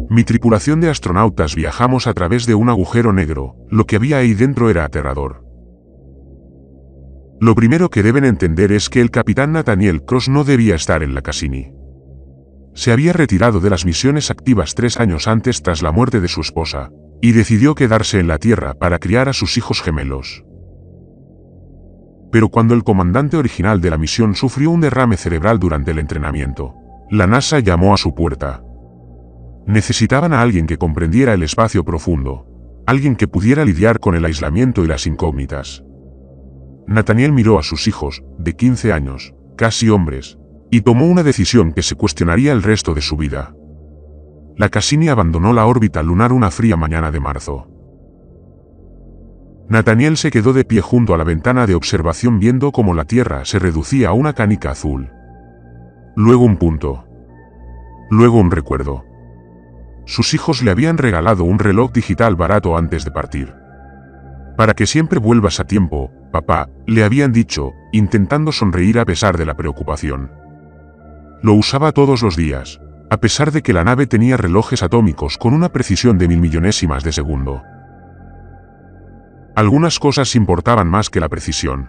Mi tripulación de astronautas viajamos a través de un agujero negro, lo que había ahí dentro era aterrador. Lo primero que deben entender es que el capitán Nathaniel Cross no debía estar en la Cassini. Se había retirado de las misiones activas 3 años antes tras la muerte de su esposa, y decidió quedarse en la Tierra para criar a sus hijos gemelos. Pero cuando el comandante original de la misión sufrió un derrame cerebral durante el entrenamiento, la NASA llamó a su puerta. Necesitaban a alguien que comprendiera el espacio profundo, alguien que pudiera lidiar con el aislamiento y las incógnitas. Nathaniel miró a sus hijos, de 15 años, casi hombres, y tomó una decisión que se cuestionaría el resto de su vida. La Cassini abandonó la órbita lunar una fría mañana de marzo. Nathaniel se quedó de pie junto a la ventana de observación viendo cómo la Tierra se reducía a una canica azul. Luego un punto. Luego un recuerdo. Sus hijos le habían regalado un reloj digital barato antes de partir. Para que siempre vuelvas a tiempo, papá, le habían dicho, intentando sonreír a pesar de la preocupación. Lo usaba todos los días, a pesar de que la nave tenía relojes atómicos con una precisión de 1000 millonésimas de segundo. Algunas cosas importaban más que la precisión.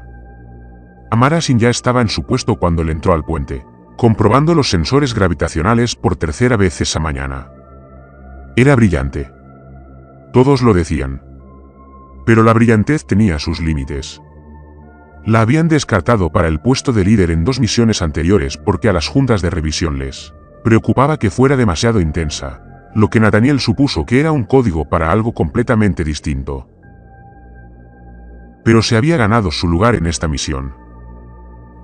Amara Singh ya estaba en su puesto cuando él entró al puente, comprobando los sensores gravitacionales por tercera vez esa mañana. Era brillante. Todos lo decían. Pero la brillantez tenía sus límites. La habían descartado para el puesto de líder en 2 misiones anteriores porque a las juntas de revisión les preocupaba que fuera demasiado intensa, lo que Nathaniel supuso que era un código para algo completamente distinto. Pero se había ganado su lugar en esta misión.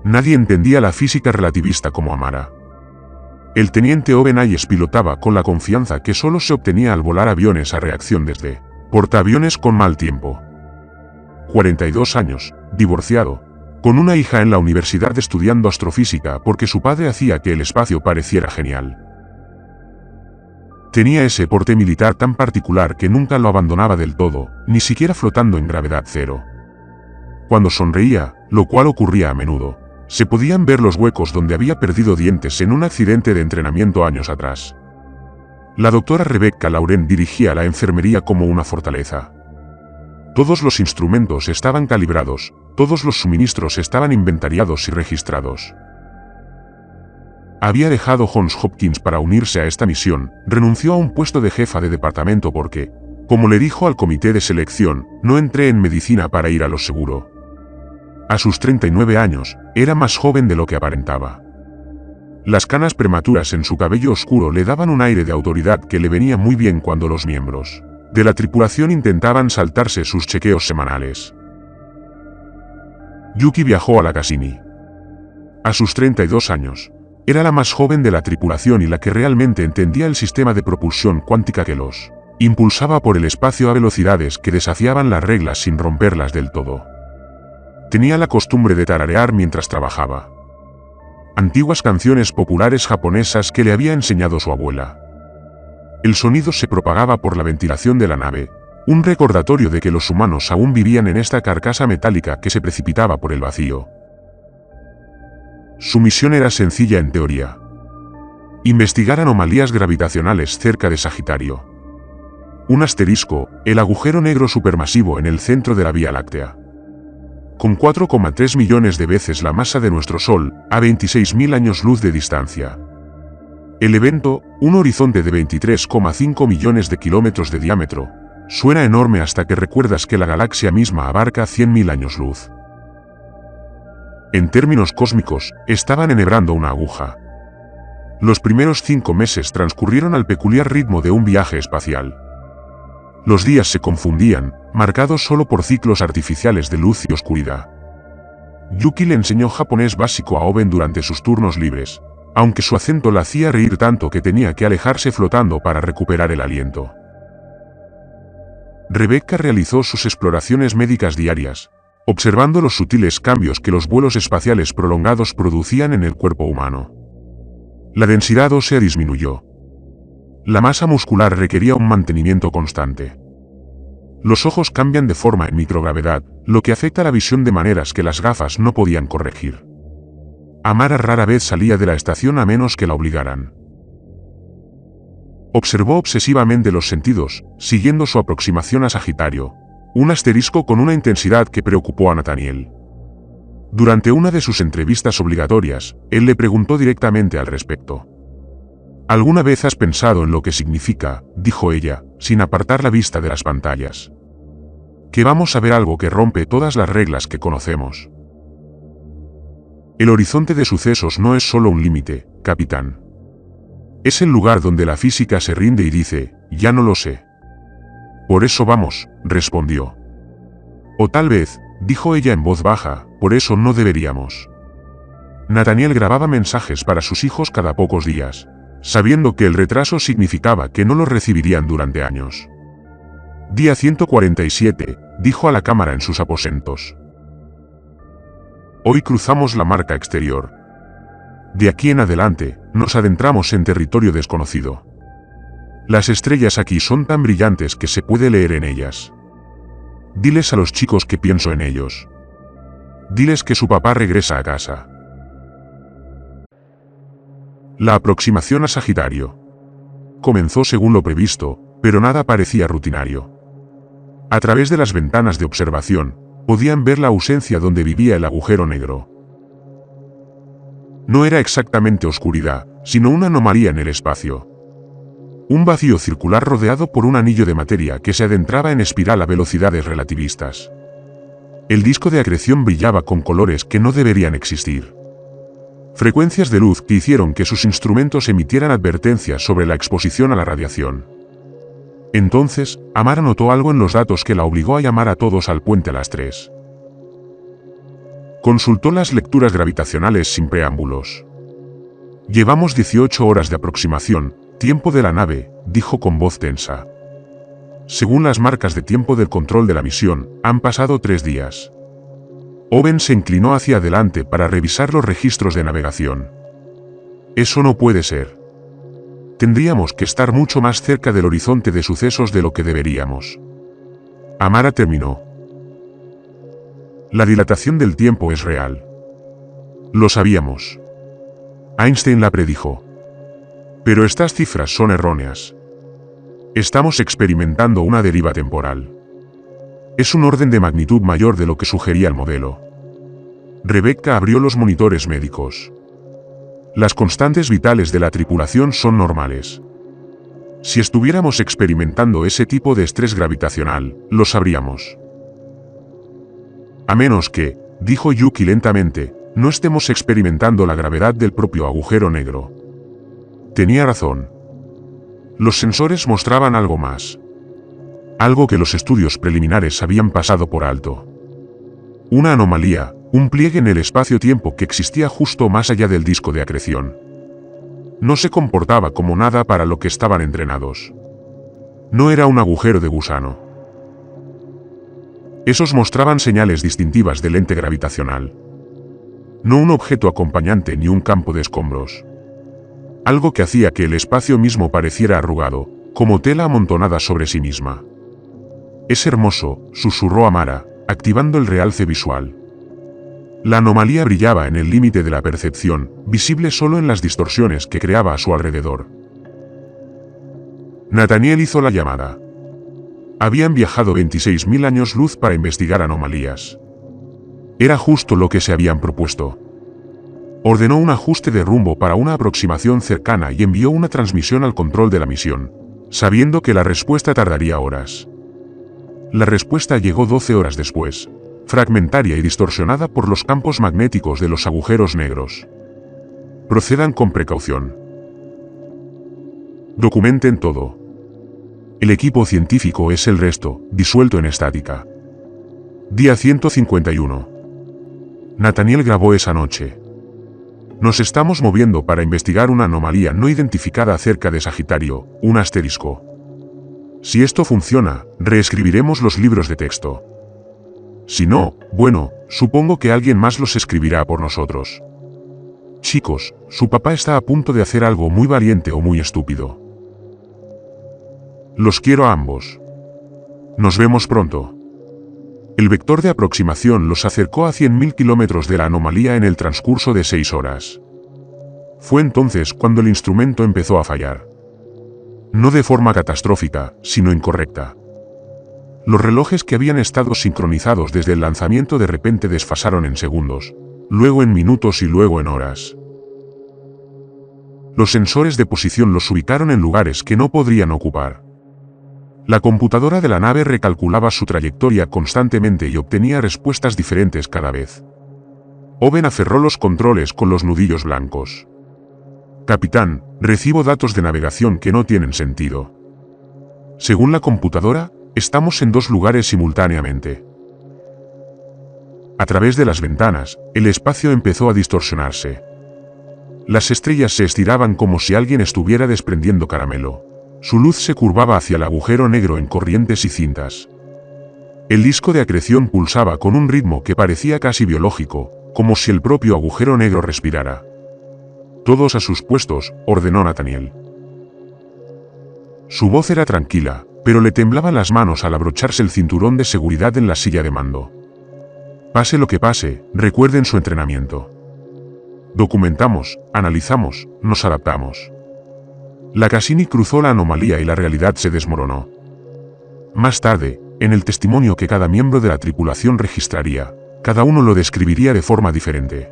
Nadie entendía la física relativista como Amara. El teniente Owen Hayes pilotaba con la confianza que solo se obtenía al volar aviones a reacción desde portaaviones con mal tiempo. 42 años, divorciado, con una hija en la universidad estudiando astrofísica porque su padre hacía que el espacio pareciera genial. Tenía ese porte militar tan particular que nunca lo abandonaba del todo, ni siquiera flotando en gravedad cero. Cuando sonreía, lo cual ocurría a menudo, se podían ver los huecos donde había perdido dientes en un accidente de entrenamiento años atrás. La doctora Rebecca Lauren dirigía la enfermería como una fortaleza. Todos los instrumentos estaban calibrados, todos los suministros estaban inventariados y registrados. Había dejado Johns Hopkins para unirse a esta misión, renunció a un puesto de jefa de departamento porque, como le dijo al comité de selección, no entré en medicina para ir a lo seguro. A sus 39 años, era más joven de lo que aparentaba. Las canas prematuras en su cabello oscuro le daban un aire de autoridad que le venía muy bien cuando los miembros de la tripulación intentaban saltarse sus chequeos semanales. Yuki viajó a la Cassini. A sus 32 años, era la más joven de la tripulación y la que realmente entendía el sistema de propulsión cuántica que los impulsaba por el espacio a velocidades que desafiaban las reglas sin romperlas del todo. Tenía la costumbre de tararear mientras trabajaba. Antiguas canciones populares japonesas que le había enseñado su abuela. El sonido se propagaba por la ventilación de la nave, un recordatorio de que los humanos aún vivían en esta carcasa metálica que se precipitaba por el vacío. Su misión era sencilla en teoría. Investigar anomalías gravitacionales cerca de Sagitario. Un asterisco, el agujero negro supermasivo en el centro de la Vía Láctea. Con 4,3 millones de veces la masa de nuestro Sol, a 26.000 años luz de distancia. El evento, un horizonte de 23,5 millones de kilómetros de diámetro, suena enorme hasta que recuerdas que la galaxia misma abarca 100.000 años luz. En términos cósmicos, estaban enhebrando una aguja. Los primeros 5 meses transcurrieron al peculiar ritmo de un viaje espacial. Los días se confundían, marcados solo por ciclos artificiales de luz y oscuridad. Yuki le enseñó japonés básico a Owen durante sus turnos libres, aunque su acento la hacía reír tanto que tenía que alejarse flotando para recuperar el aliento. Rebecca realizó sus exploraciones médicas diarias, observando los sutiles cambios que los vuelos espaciales prolongados producían en el cuerpo humano. La densidad ósea disminuyó. La masa muscular requería un mantenimiento constante. Los ojos cambian de forma en microgravedad, lo que afecta la visión de maneras que las gafas no podían corregir. Amara rara vez salía de la estación a menos que la obligaran. Observó obsesivamente los sentidos, siguiendo su aproximación a Sagitario, un asterisco con una intensidad que preocupó a Nathaniel. Durante una de sus entrevistas obligatorias, él le preguntó directamente al respecto. «¿Alguna vez has pensado en lo que significa?», dijo ella, sin apartar la vista de las pantallas. «Que vamos a ver algo que rompe todas las reglas que conocemos». El horizonte de sucesos no es solo un límite, capitán. Es el lugar donde la física se rinde y dice, ya no lo sé. Por eso vamos, respondió. O tal vez, dijo ella en voz baja, por eso no deberíamos. Nathaniel grababa mensajes para sus hijos cada pocos días, sabiendo que el retraso significaba que no los recibirían durante años. Día 147, dijo a la cámara en sus aposentos. Hoy cruzamos la marca exterior. De aquí en adelante, nos adentramos en territorio desconocido. Las estrellas aquí son tan brillantes que se puede leer en ellas. Diles a los chicos que pienso en ellos. Diles que su papá regresa a casa. La aproximación a Sagitario comenzó según lo previsto, pero nada parecía rutinario. A través de las ventanas de observación, podían ver la ausencia donde vivía el agujero negro. No era exactamente oscuridad, sino una anomalía en el espacio. Un vacío circular rodeado por un anillo de materia que se adentraba en espiral a velocidades relativistas. El disco de acreción brillaba con colores que no deberían existir. Frecuencias de luz que hicieron que sus instrumentos emitieran advertencias sobre la exposición a la radiación. Entonces, Amara notó algo en los datos que la obligó a llamar a todos al puente a las 3. Consultó las lecturas gravitacionales sin preámbulos. Llevamos 18 horas de aproximación, tiempo de la nave, dijo con voz tensa. Según las marcas de tiempo del control de la misión, han pasado 3 días. Owen se inclinó hacia adelante para revisar los registros de navegación. Eso no puede ser. Tendríamos que estar mucho más cerca del horizonte de sucesos de lo que deberíamos. Amara terminó. La dilatación del tiempo es real. Lo sabíamos. Einstein la predijo. Pero estas cifras son erróneas. Estamos experimentando una deriva temporal. Es un orden de magnitud mayor de lo que sugería el modelo. Rebecca abrió los monitores médicos. Las constantes vitales de la tripulación son normales. Si estuviéramos experimentando ese tipo de estrés gravitacional, lo sabríamos. A menos que, dijo Yuki lentamente, no estemos experimentando la gravedad del propio agujero negro. Tenía razón. Los sensores mostraban algo más. Algo que los estudios preliminares habían pasado por alto. Una anomalía, un pliegue en el espacio-tiempo que existía justo más allá del disco de acreción. No se comportaba como nada para lo que estaban entrenados. No era un agujero de gusano. Esos mostraban señales distintivas del ente gravitacional. No un objeto acompañante ni un campo de escombros. Algo que hacía que el espacio mismo pareciera arrugado, como tela amontonada sobre sí misma. Es hermoso, susurró Amara, activando el realce visual. La anomalía brillaba en el límite de la percepción, visible solo en las distorsiones que creaba a su alrededor. Nathaniel hizo la llamada. Habían viajado 26.000 años luz para investigar anomalías. Era justo lo que se habían propuesto. Ordenó un ajuste de rumbo para una aproximación cercana y envió una transmisión al control de la misión, sabiendo que la respuesta tardaría horas. La respuesta llegó 12 horas después, fragmentaria y distorsionada por los campos magnéticos de los agujeros negros. Procedan con precaución. Documenten todo. El equipo científico es el resto, disuelto en estática. Día 151. Nathaniel grabó esa noche. Nos estamos moviendo para investigar una anomalía no identificada cerca de Sagitario, un asterisco. Si esto funciona, reescribiremos los libros de texto. Si no, bueno, supongo que alguien más los escribirá por nosotros. Chicos, su papá está a punto de hacer algo muy valiente o muy estúpido. Los quiero a ambos. Nos vemos pronto. El vector de aproximación los acercó a 100.000 kilómetros de la anomalía en el transcurso de 6 horas. Fue entonces cuando el instrumento empezó a fallar. No de forma catastrófica, sino incorrecta. Los relojes que habían estado sincronizados desde el lanzamiento de repente desfasaron en segundos, luego en minutos y luego en horas. Los sensores de posición los ubicaron en lugares que no podrían ocupar. La computadora de la nave recalculaba su trayectoria constantemente y obtenía respuestas diferentes cada vez. Owen aferró los controles con los nudillos blancos. «Capitán, recibo datos de navegación que no tienen sentido. Según la computadora, estamos en 2 lugares simultáneamente». A través de las ventanas, el espacio empezó a distorsionarse. Las estrellas se estiraban como si alguien estuviera desprendiendo caramelo. Su luz se curvaba hacia el agujero negro en corrientes y cintas. El disco de acreción pulsaba con un ritmo que parecía casi biológico, como si el propio agujero negro respirara. «Todos a sus puestos», ordenó Nathaniel. Su voz era tranquila, pero le temblaban las manos al abrocharse el cinturón de seguridad en la silla de mando. «Pase lo que pase, recuerden su entrenamiento. Documentamos, analizamos, nos adaptamos». La Cassini cruzó la anomalía y la realidad se desmoronó. Más tarde, en el testimonio que cada miembro de la tripulación registraría, cada uno lo describiría de forma diferente.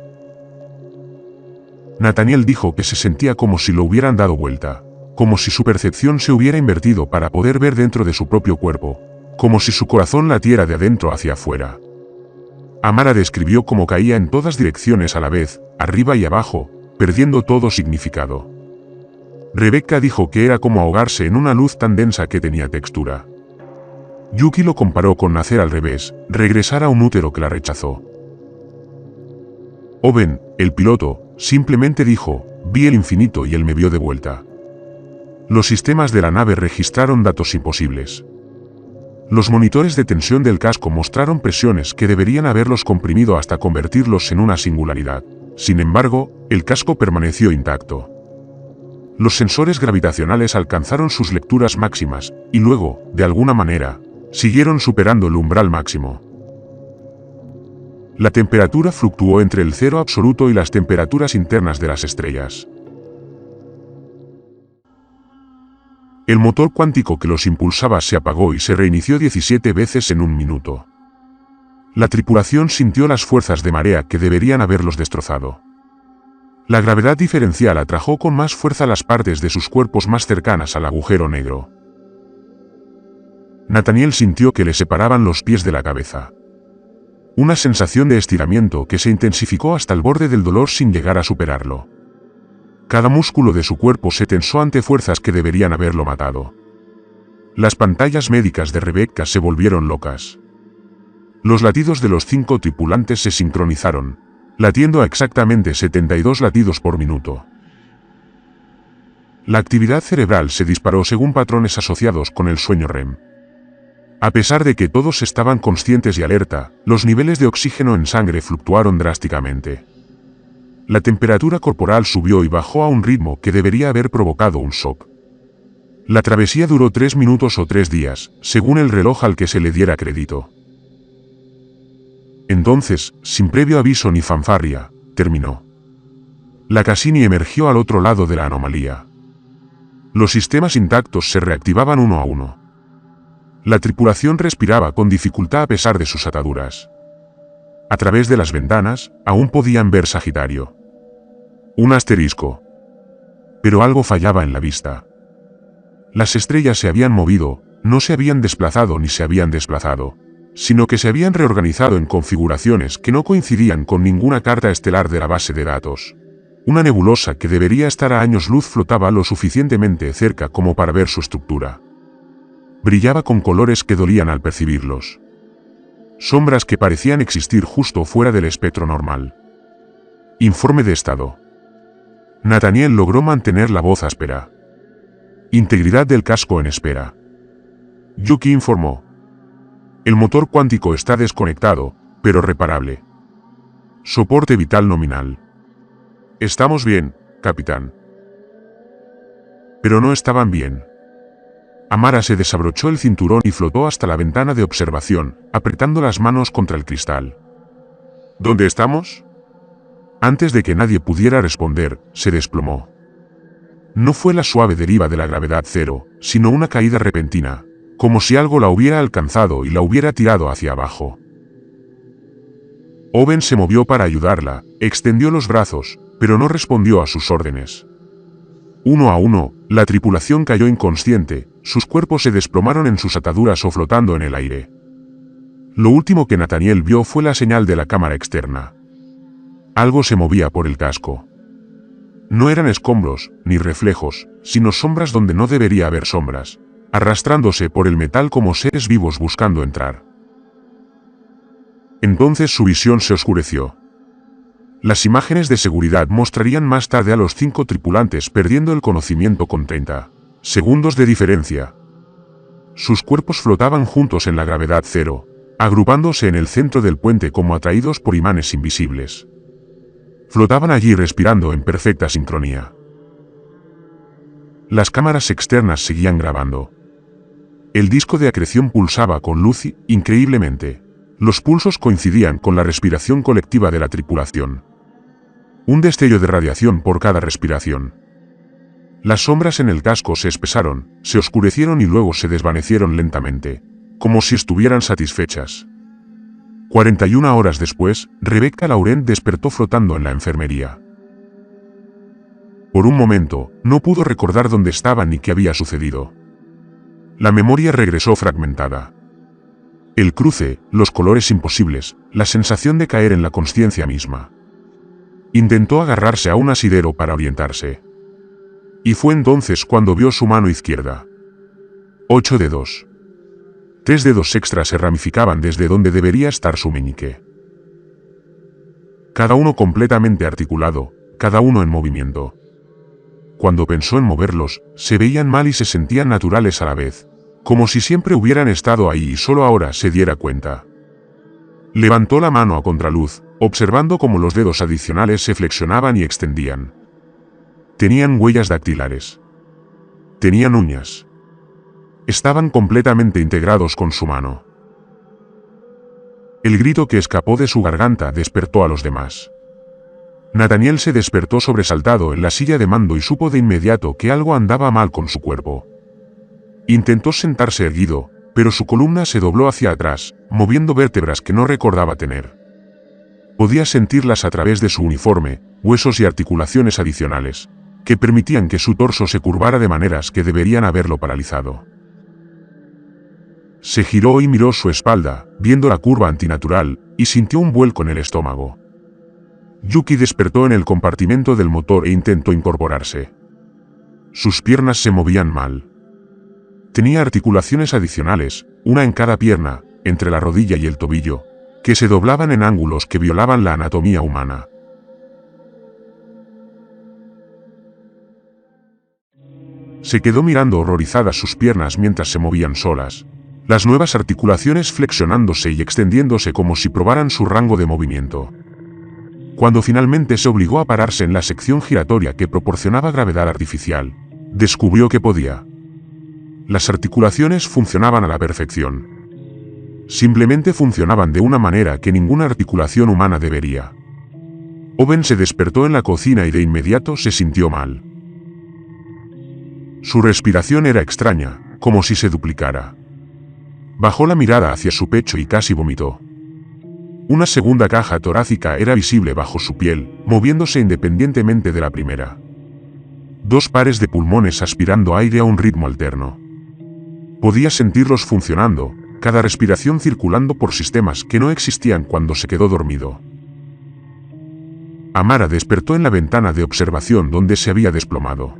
Nathaniel dijo que se sentía como si lo hubieran dado vuelta, como si su percepción se hubiera invertido para poder ver dentro de su propio cuerpo, como si su corazón latiera de adentro hacia afuera. Amara describió cómo caía en todas direcciones a la vez, arriba y abajo, perdiendo todo significado. Rebecca dijo que era como ahogarse en una luz tan densa que tenía textura. Yuki lo comparó con nacer al revés, regresar a un útero que la rechazó. Owen, el piloto, simplemente dijo, «Vi el infinito y él me vio de vuelta». Los sistemas de la nave registraron datos imposibles. Los monitores de tensión del casco mostraron presiones que deberían haberlos comprimido hasta convertirlos en una singularidad. Sin embargo, el casco permaneció intacto. Los sensores gravitacionales alcanzaron sus lecturas máximas, y luego, de alguna manera, siguieron superando el umbral máximo. La temperatura fluctuó entre el cero absoluto y las temperaturas internas de las estrellas. El motor cuántico que los impulsaba se apagó y se reinició 17 veces en un minuto. La tripulación sintió las fuerzas de marea que deberían haberlos destrozado. La gravedad diferencial atrajo con más fuerza las partes de sus cuerpos más cercanas al agujero negro. Nathaniel sintió que le separaban los pies de la cabeza. Una sensación de estiramiento que se intensificó hasta el borde del dolor sin llegar a superarlo. Cada músculo de su cuerpo se tensó ante fuerzas que deberían haberlo matado. Las pantallas médicas de Rebecca se volvieron locas. Los latidos de los 5 tripulantes se sincronizaron, latiendo a exactamente 72 latidos por minuto. La actividad cerebral se disparó según patrones asociados con el sueño REM. A pesar de que todos estaban conscientes y alerta, los niveles de oxígeno en sangre fluctuaron drásticamente. La temperatura corporal subió y bajó a un ritmo que debería haber provocado un shock. La travesía duró 3 minutos o 3 días, según el reloj al que se le diera crédito. Entonces, sin previo aviso ni fanfarria, terminó. La Cassini emergió al otro lado de la anomalía. Los sistemas intactos se reactivaban uno a uno. La tripulación respiraba con dificultad a pesar de sus ataduras. A través de las ventanas, aún podían ver Sagitario. Un asterisco. Pero algo fallaba en la vista. Las estrellas se habían movido, no se habían desplazado ni se habían desplazado, sino que se habían reorganizado en configuraciones que no coincidían con ninguna carta estelar de la base de datos. Una nebulosa que debería estar a años luz flotaba lo suficientemente cerca como para ver su estructura. Brillaba con colores que dolían al percibirlos. Sombras que parecían existir justo fuera del espectro normal. Informe de estado. Nathaniel logró mantener la voz áspera. Integridad del casco en espera. Yuki informó. El motor cuántico está desconectado, pero reparable. Soporte vital nominal. Estamos bien, capitán. Pero no estaban bien. Amara se desabrochó el cinturón y flotó hasta la ventana de observación, apretando las manos contra el cristal. ¿Dónde estamos? Antes de que nadie pudiera responder, se desplomó. No fue la suave deriva de la gravedad cero, sino una caída repentina, como si algo la hubiera alcanzado y la hubiera tirado hacia abajo. Owen se movió para ayudarla, extendió los brazos, pero no respondió a sus órdenes. Uno a uno, la tripulación cayó inconsciente, sus cuerpos se desplomaron en sus ataduras o flotando en el aire. Lo último que Nathaniel vio fue la señal de la cámara externa. Algo se movía por el casco. No eran escombros, ni reflejos, sino sombras donde no debería haber sombras, arrastrándose por el metal como seres vivos buscando entrar. Entonces su visión se oscureció. Las imágenes de seguridad mostrarían más tarde a los 5 tripulantes perdiendo el conocimiento con 30 segundos de diferencia. Sus cuerpos flotaban juntos en la gravedad cero, agrupándose en el centro del puente como atraídos por imanes invisibles. Flotaban allí respirando en perfecta sincronía. Las cámaras externas seguían grabando. El disco de acreción pulsaba con luz y, increíblemente, los pulsos coincidían con la respiración colectiva de la tripulación. Un destello de radiación por cada respiración. Las sombras en el casco se espesaron, se oscurecieron y luego se desvanecieron lentamente, como si estuvieran satisfechas. 41 horas después, Rebecca Laurent despertó flotando en la enfermería. Por un momento, no pudo recordar dónde estaba ni qué había sucedido. La memoria regresó fragmentada. El cruce, los colores imposibles, la sensación de caer en la consciencia misma. Intentó agarrarse a un asidero para orientarse. Y fue entonces cuando vio su mano izquierda. 8 dedos. 3 dedos extras se ramificaban desde donde debería estar su meñique. Cada uno completamente articulado, cada uno en movimiento. Cuando pensó en moverlos, se veían mal y se sentían naturales a la vez, como si siempre hubieran estado ahí y solo ahora se diera cuenta. Levantó la mano a contraluz, observando cómo los dedos adicionales se flexionaban y extendían. Tenían huellas dactilares. Tenían uñas. Estaban completamente integrados con su mano. El grito que escapó de su garganta despertó a los demás. Nathaniel se despertó sobresaltado en la silla de mando y supo de inmediato que algo andaba mal con su cuerpo. Intentó sentarse erguido, pero su columna se dobló hacia atrás, moviendo vértebras que no recordaba tener. Podía sentirlas a través de su uniforme, huesos y articulaciones adicionales, que permitían que su torso se curvara de maneras que deberían haberlo paralizado. Se giró y miró su espalda, viendo la curva antinatural, y sintió un vuelco en el estómago. Yuki despertó en el compartimento del motor e intentó incorporarse. Sus piernas se movían mal. Tenía articulaciones adicionales, una en cada pierna, entre la rodilla y el tobillo, que se doblaban en ángulos que violaban la anatomía humana. Se quedó mirando horrorizada sus piernas mientras se movían solas, las nuevas articulaciones flexionándose y extendiéndose como si probaran su rango de movimiento. Cuando finalmente se obligó a pararse en la sección giratoria que proporcionaba gravedad artificial, descubrió que podía. Las articulaciones funcionaban a la perfección. Simplemente funcionaban de una manera que ninguna articulación humana debería. Owen se despertó en la cocina y de inmediato se sintió mal. Su respiración era extraña, como si se duplicara. Bajó la mirada hacia su pecho y casi vomitó. Una segunda caja torácica era visible bajo su piel, moviéndose independientemente de la primera. 2 pares de pulmones aspirando aire a un ritmo alterno. Podía sentirlos funcionando, cada respiración circulando por sistemas que no existían cuando se quedó dormido. Amara despertó en la ventana de observación donde se había desplomado.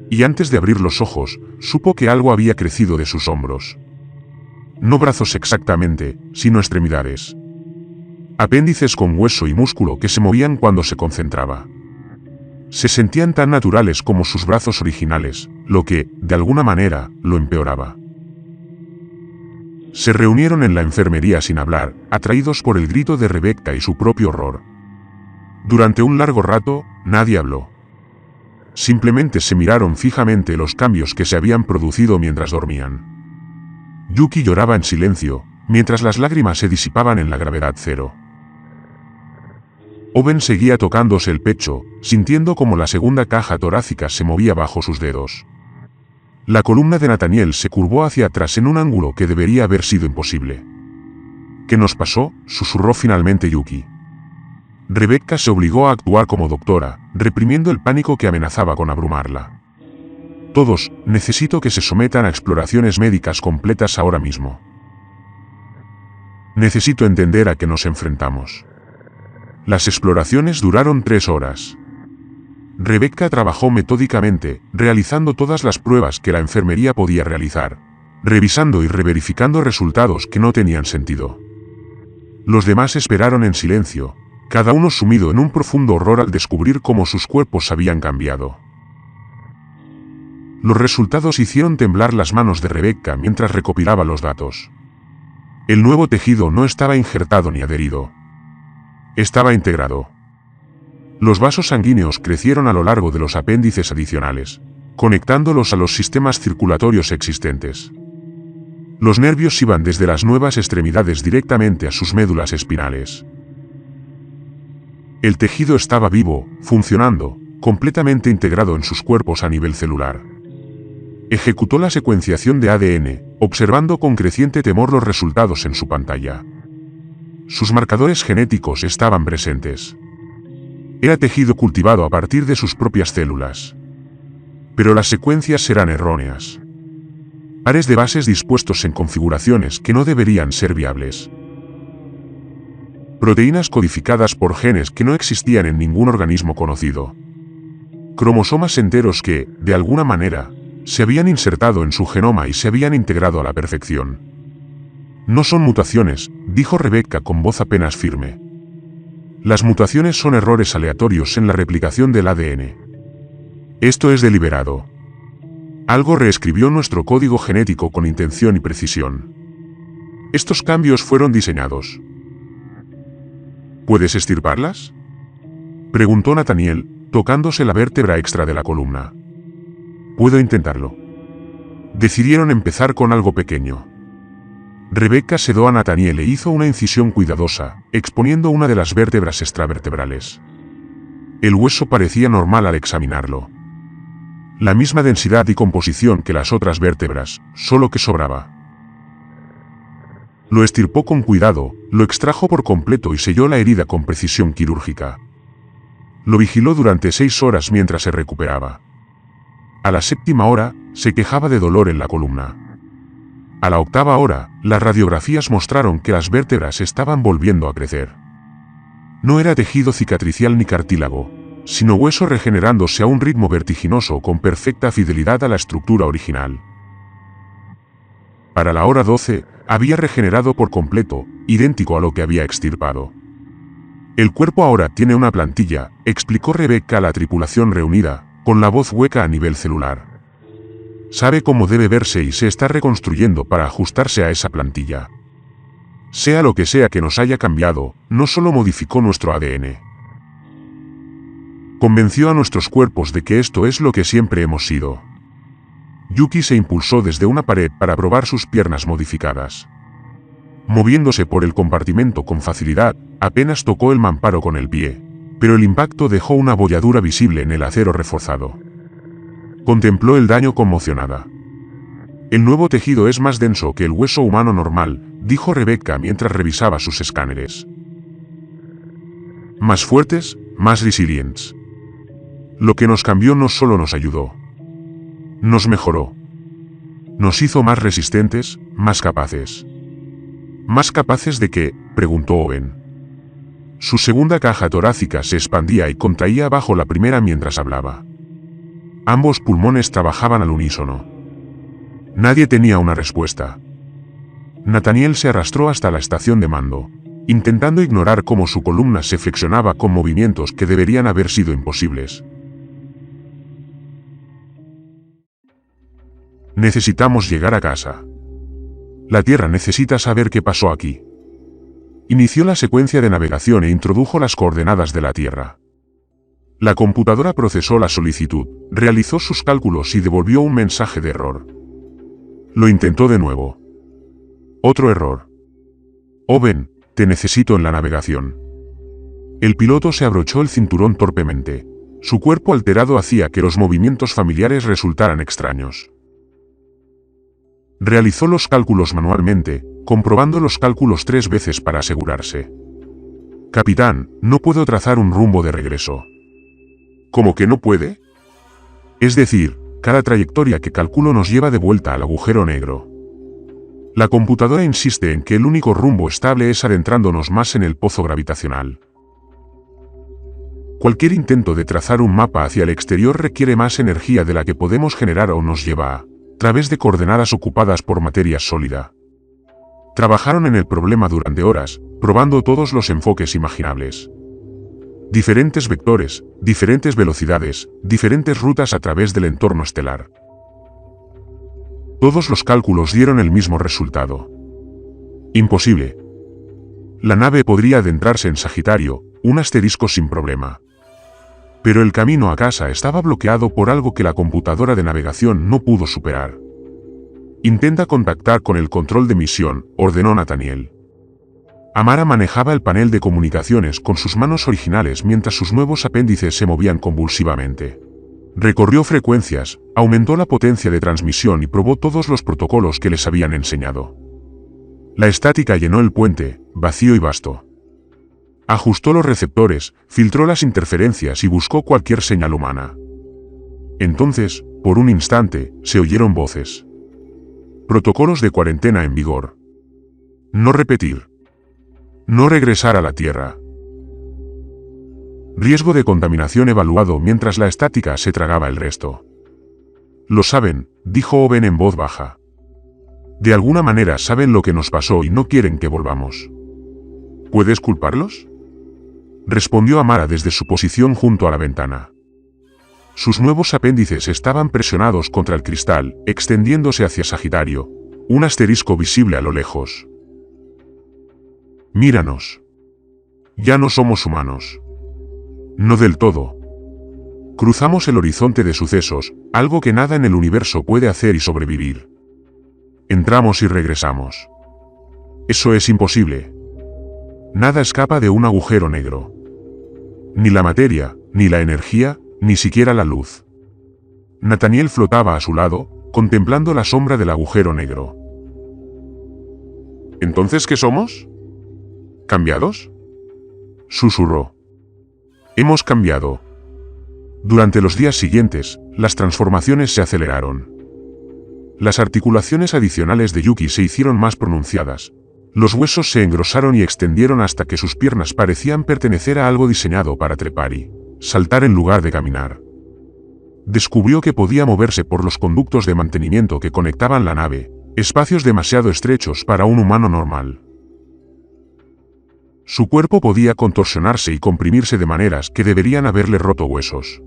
Y antes de abrir los ojos, supo que algo había crecido de sus hombros. No brazos exactamente, sino extremidades. Apéndices con hueso y músculo que se movían cuando se concentraba. Se sentían tan naturales como sus brazos originales, lo que, de alguna manera, lo empeoraba. Se reunieron en la enfermería sin hablar, atraídos por el grito de Rebecca y su propio horror. Durante un largo rato, nadie habló. Simplemente se miraron fijamente los cambios que se habían producido mientras dormían. Yuki lloraba en silencio, mientras las lágrimas se disipaban en la gravedad cero. Owen seguía tocándose el pecho, sintiendo como la segunda caja torácica se movía bajo sus dedos. La columna de Nathaniel se curvó hacia atrás en un ángulo que debería haber sido imposible. ¿Qué nos pasó?, susurró finalmente Yuki. Rebecca se obligó a actuar como doctora, reprimiendo el pánico que amenazaba con abrumarla. Todos, necesito que se sometan a exploraciones médicas completas ahora mismo. Necesito entender a qué nos enfrentamos. Las exploraciones duraron 3 horas. Rebecca trabajó metódicamente, realizando todas las pruebas que la enfermería podía realizar, revisando y reverificando resultados que no tenían sentido. Los demás esperaron en silencio, cada uno sumido en un profundo horror al descubrir cómo sus cuerpos habían cambiado. Los resultados hicieron temblar las manos de Rebecca mientras recopilaba los datos. El nuevo tejido no estaba injertado ni adherido. Estaba integrado. Los vasos sanguíneos crecieron a lo largo de los apéndices adicionales, conectándolos a los sistemas circulatorios existentes. Los nervios iban desde las nuevas extremidades directamente a sus médulas espinales. El tejido estaba vivo, funcionando, completamente integrado en sus cuerpos a nivel celular. Ejecutó la secuenciación de ADN, observando con creciente temor los resultados en su pantalla. Sus marcadores genéticos estaban presentes. Era tejido cultivado a partir de sus propias células. Pero las secuencias eran erróneas. Pares de bases dispuestos en configuraciones que no deberían ser viables. Proteínas codificadas por genes que no existían en ningún organismo conocido. Cromosomas enteros que, de alguna manera, se habían insertado en su genoma y se habían integrado a la perfección. No son mutaciones, dijo Rebecca con voz apenas firme. Las mutaciones son errores aleatorios en la replicación del ADN. Esto es deliberado. Algo reescribió nuestro código genético con intención y precisión. Estos cambios fueron diseñados. ¿Puedes extirparlas?, preguntó Nathaniel, tocándose la vértebra extra de la columna. Puedo intentarlo. Decidieron empezar con algo pequeño. Rebecca sedó a Nathaniel e hizo una incisión cuidadosa, exponiendo una de las vértebras extravertebrales. El hueso parecía normal al examinarlo. La misma densidad y composición que las otras vértebras, solo que sobraba. Lo extirpó con cuidado, lo extrajo por completo y selló la herida con precisión quirúrgica. Lo vigiló durante 6 horas mientras se recuperaba. A la 7ª hora, se quejaba de dolor en la columna. A la 8ª hora, las radiografías mostraron que las vértebras estaban volviendo a crecer. No era tejido cicatricial ni cartílago, sino hueso regenerándose a un ritmo vertiginoso con perfecta fidelidad a la estructura original. Para la hora 12, había regenerado por completo, idéntico a lo que había extirpado. El cuerpo ahora tiene una plantilla, explicó Rebecca a la tripulación reunida, con la voz hueca a nivel celular. Sabe cómo debe verse y se está reconstruyendo para ajustarse a esa plantilla. Sea lo que sea que nos haya cambiado, no solo modificó nuestro ADN. Convenció a nuestros cuerpos de que esto es lo que siempre hemos sido. Yuki se impulsó desde una pared para probar sus piernas modificadas. Moviéndose por el compartimento con facilidad, apenas tocó el mamparo con el pie, pero el impacto dejó una bolladura visible en el acero reforzado. Contempló el daño conmocionada. El nuevo tejido es más denso que el hueso humano normal, dijo Rebecca mientras revisaba sus escáneres. Más fuertes, más resilientes. Lo que nos cambió no solo nos ayudó. Nos mejoró. Nos hizo más resistentes, más capaces. ¿Más capaces de qué?, preguntó Owen. Su segunda caja torácica se expandía y contraía bajo la primera mientras hablaba. Ambos pulmones trabajaban al unísono. Nadie tenía una respuesta. Nathaniel se arrastró hasta la estación de mando, intentando ignorar cómo su columna se flexionaba con movimientos que deberían haber sido imposibles. Necesitamos llegar a casa. La Tierra necesita saber qué pasó aquí. Inició la secuencia de navegación e introdujo las coordenadas de la Tierra. La computadora procesó la solicitud, realizó sus cálculos y devolvió un mensaje de error. Lo intentó de nuevo. Otro error. Owen, te necesito en la navegación. El piloto se abrochó el cinturón torpemente. Su cuerpo alterado hacía que los movimientos familiares resultaran extraños. Realizó los cálculos manualmente, comprobando los cálculos 3 veces para asegurarse. «Capitán, no puedo trazar un rumbo de regreso». ¿Cómo que no puede? Es decir, cada trayectoria que calculo nos lleva de vuelta al agujero negro. La computadora insiste en que el único rumbo estable es adentrándonos más en el pozo gravitacional. Cualquier intento de trazar un mapa hacia el exterior requiere más energía de la que podemos generar o nos lleva a través de coordenadas ocupadas por materia sólida. Trabajaron en el problema durante horas, probando todos los enfoques imaginables. Diferentes vectores, diferentes velocidades, diferentes rutas a través del entorno estelar. Todos los cálculos dieron el mismo resultado. Imposible. La nave podría adentrarse en Sagitario, un asterisco sin problema. Pero el camino a casa estaba bloqueado por algo que la computadora de navegación no pudo superar. «Intenta contactar con el control de misión», ordenó Nathaniel. Amara manejaba el panel de comunicaciones con sus manos originales mientras sus nuevos apéndices se movían convulsivamente. Recorrió frecuencias, aumentó la potencia de transmisión y probó todos los protocolos que les habían enseñado. La estática llenó el puente, vacío y vasto. Ajustó los receptores, filtró las interferencias y buscó cualquier señal humana. Entonces, por un instante, se oyeron voces. Protocolos de cuarentena en vigor. No repetir. No regresar a la Tierra. Riesgo de contaminación evaluado mientras la estática se tragaba el resto. Lo saben, dijo Owen en voz baja. De alguna manera saben lo que nos pasó y no quieren que volvamos. ¿Puedes culparlos?, respondió Amara desde su posición junto a la ventana. Sus nuevos apéndices estaban presionados contra el cristal, extendiéndose hacia Sagitario, un asterisco visible a lo lejos. Míranos. Ya no somos humanos. No del todo. Cruzamos el horizonte de sucesos, algo que nada en el universo puede hacer y sobrevivir. Entramos y regresamos. Eso es imposible. Nada escapa de un agujero negro. Ni la materia, ni la energía, ni siquiera la luz. Nathaniel flotaba a su lado, contemplando la sombra del agujero negro. ¿Entonces qué somos? ¿Cambiados?, susurró. Hemos cambiado. Durante los días siguientes, las transformaciones se aceleraron. Las articulaciones adicionales de Yuki se hicieron más pronunciadas. Los huesos se engrosaron y extendieron hasta que sus piernas parecían pertenecer a algo diseñado para trepar y saltar en lugar de caminar. Descubrió que podía moverse por los conductos de mantenimiento que conectaban la nave, espacios demasiado estrechos para un humano normal. Su cuerpo podía contorsionarse y comprimirse de maneras que deberían haberle roto huesos.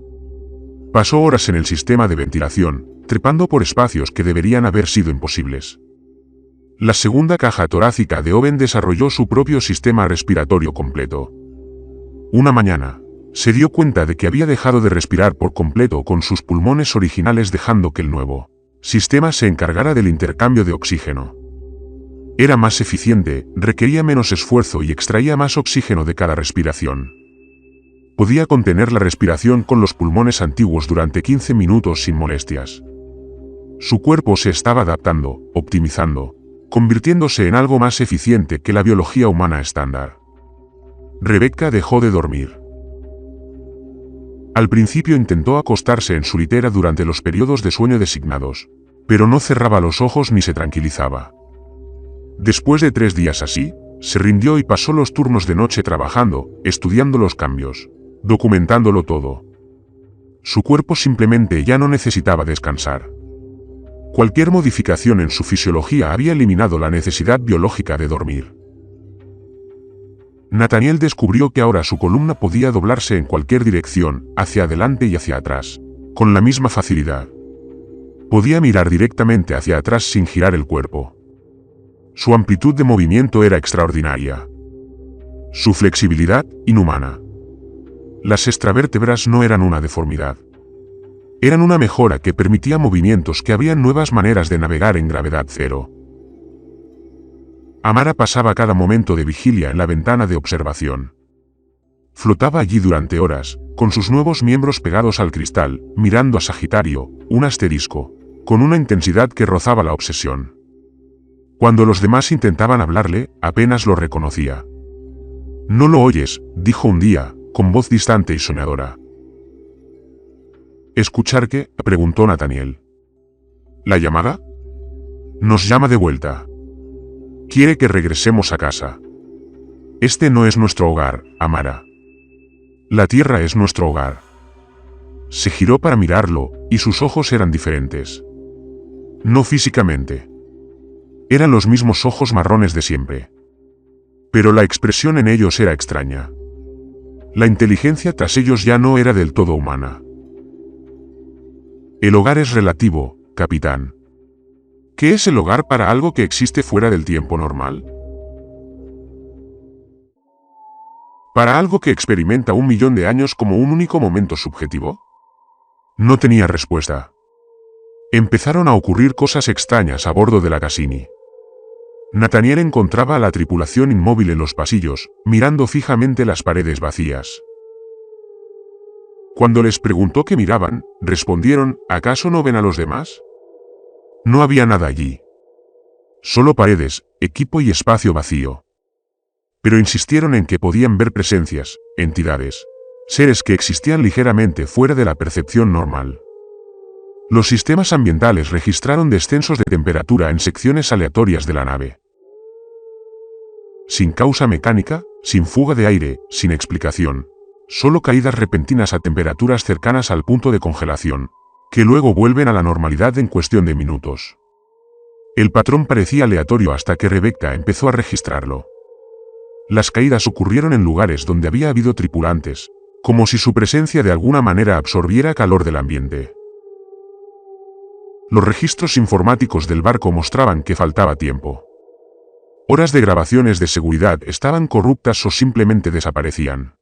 Pasó horas en el sistema de ventilación, trepando por espacios que deberían haber sido imposibles. La segunda caja torácica de Owen desarrolló su propio sistema respiratorio completo. Una mañana, se dio cuenta de que había dejado de respirar por completo con sus pulmones originales, dejando que el nuevo sistema se encargara del intercambio de oxígeno. Era más eficiente, requería menos esfuerzo y extraía más oxígeno de cada respiración. Podía contener la respiración con los pulmones antiguos durante 15 minutos sin molestias. Su cuerpo se estaba adaptando, optimizando, convirtiéndose en algo más eficiente que la biología humana estándar. Rebecca dejó de dormir. Al principio intentó acostarse en su litera durante los periodos de sueño designados, pero no cerraba los ojos ni se tranquilizaba. Después de 3 días así, se rindió y pasó los turnos de noche trabajando, estudiando los cambios, documentándolo todo. Su cuerpo simplemente ya no necesitaba descansar. Cualquier modificación en su fisiología había eliminado la necesidad biológica de dormir. Nathaniel descubrió que ahora su columna podía doblarse en cualquier dirección, hacia adelante y hacia atrás, con la misma facilidad. Podía mirar directamente hacia atrás sin girar el cuerpo. Su amplitud de movimiento era extraordinaria. Su flexibilidad, inhumana. Las extravértebras no eran una deformidad. Eran una mejora que permitía movimientos que abrían nuevas maneras de navegar en gravedad cero. Amara pasaba cada momento de vigilia en la ventana de observación. Flotaba allí durante horas, con sus nuevos miembros pegados al cristal, mirando a Sagitario, un asterisco, con una intensidad que rozaba la obsesión. Cuando los demás intentaban hablarle, apenas lo reconocía. «No lo oyes», dijo un día, con voz distante y soñadora. «¿Escuchar qué?», preguntó Nathaniel. «¿La llamada? Nos llama de vuelta. Quiere que regresemos a casa. Este no es nuestro hogar, Amara. La tierra es nuestro hogar». Se giró para mirarlo, y sus ojos eran diferentes. No físicamente. Eran los mismos ojos marrones de siempre. Pero la expresión en ellos era extraña. La inteligencia tras ellos ya no era del todo humana. El hogar es relativo, capitán. ¿Qué es el hogar para algo que existe fuera del tiempo normal? ¿Para algo que experimenta 1.000.000 de años como un único momento subjetivo? No tenía respuesta. Empezaron a ocurrir cosas extrañas a bordo de la Cassini. Nathaniel encontraba a la tripulación inmóvil en los pasillos, mirando fijamente las paredes vacías. Cuando les preguntó qué miraban, respondieron, ¿acaso no ven a los demás? No había nada allí. Solo paredes, equipo y espacio vacío. Pero insistieron en que podían ver presencias, entidades, seres que existían ligeramente fuera de la percepción normal. Los sistemas ambientales registraron descensos de temperatura en secciones aleatorias de la nave. Sin causa mecánica, sin fuga de aire, sin explicación. Solo caídas repentinas a temperaturas cercanas al punto de congelación, que luego vuelven a la normalidad en cuestión de minutos. El patrón parecía aleatorio hasta que Rebecca empezó a registrarlo. Las caídas ocurrieron en lugares donde había habido tripulantes, como si su presencia de alguna manera absorbiera calor del ambiente. Los registros informáticos del barco mostraban que faltaba tiempo. Horas de grabaciones de seguridad estaban corruptas o simplemente desaparecían.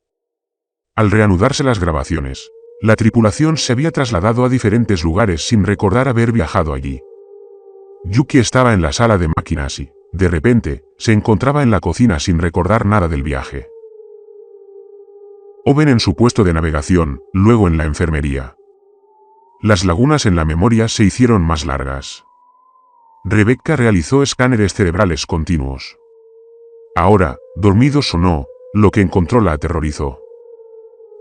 Al reanudarse las grabaciones, la tripulación se había trasladado a diferentes lugares sin recordar haber viajado allí. Yuki estaba en la sala de máquinas y, de repente, se encontraba en la cocina sin recordar nada del viaje. Owen en su puesto de navegación, luego en la enfermería. Las lagunas en la memoria se hicieron más largas. Rebecca realizó escáneres cerebrales continuos. Ahora, dormidos o no, lo que encontró la aterrorizó.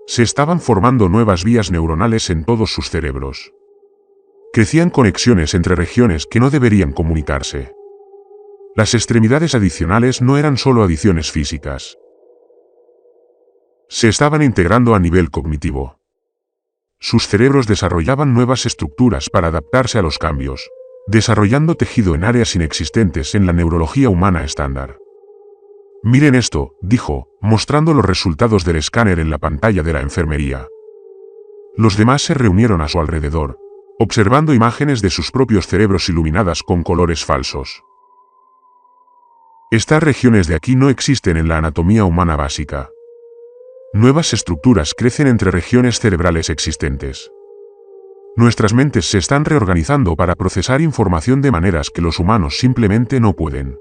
Se estaban formando nuevas vías neuronales en todos sus cerebros. Crecían conexiones entre regiones que no deberían comunicarse. Las extremidades adicionales no eran solo adiciones físicas. Se estaban integrando a nivel cognitivo. Sus cerebros desarrollaban nuevas estructuras para adaptarse a los cambios, desarrollando tejido en áreas inexistentes en la neurología humana estándar. «Miren esto», dijo, mostrando los resultados del escáner en la pantalla de la enfermería. Los demás se reunieron a su alrededor, observando imágenes de sus propios cerebros iluminadas con colores falsos. Estas regiones de aquí no existen en la anatomía humana básica. Nuevas estructuras crecen entre regiones cerebrales existentes. Nuestras mentes se están reorganizando para procesar información de maneras que los humanos simplemente no pueden.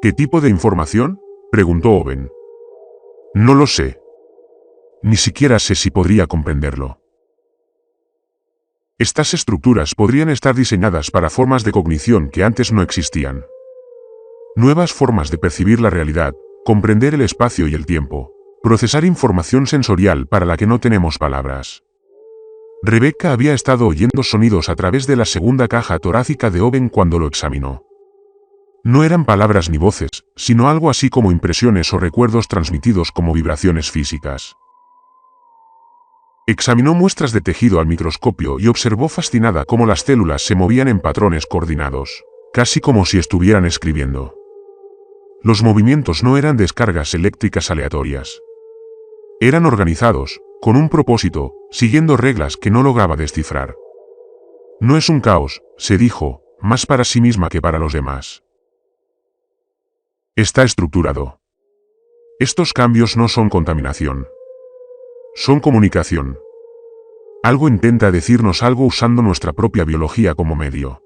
¿Qué tipo de información?, preguntó Owen. No lo sé. Ni siquiera sé si podría comprenderlo. Estas estructuras podrían estar diseñadas para formas de cognición que antes no existían. Nuevas formas de percibir la realidad, comprender el espacio y el tiempo, procesar información sensorial para la que no tenemos palabras. Rebecca había estado oyendo sonidos a través de la segunda caja torácica de Owen cuando lo examinó. No eran palabras ni voces, sino algo así como impresiones o recuerdos transmitidos como vibraciones físicas. Examinó muestras de tejido al microscopio y observó fascinada cómo las células se movían en patrones coordinados, casi como si estuvieran escribiendo. Los movimientos no eran descargas eléctricas aleatorias. Eran organizados, con un propósito, siguiendo reglas que no lograba descifrar. No es un caos, se dijo, más para sí misma que para los demás. Está estructurado. Estos cambios no son contaminación. Son comunicación. Algo intenta decirnos algo usando nuestra propia biología como medio.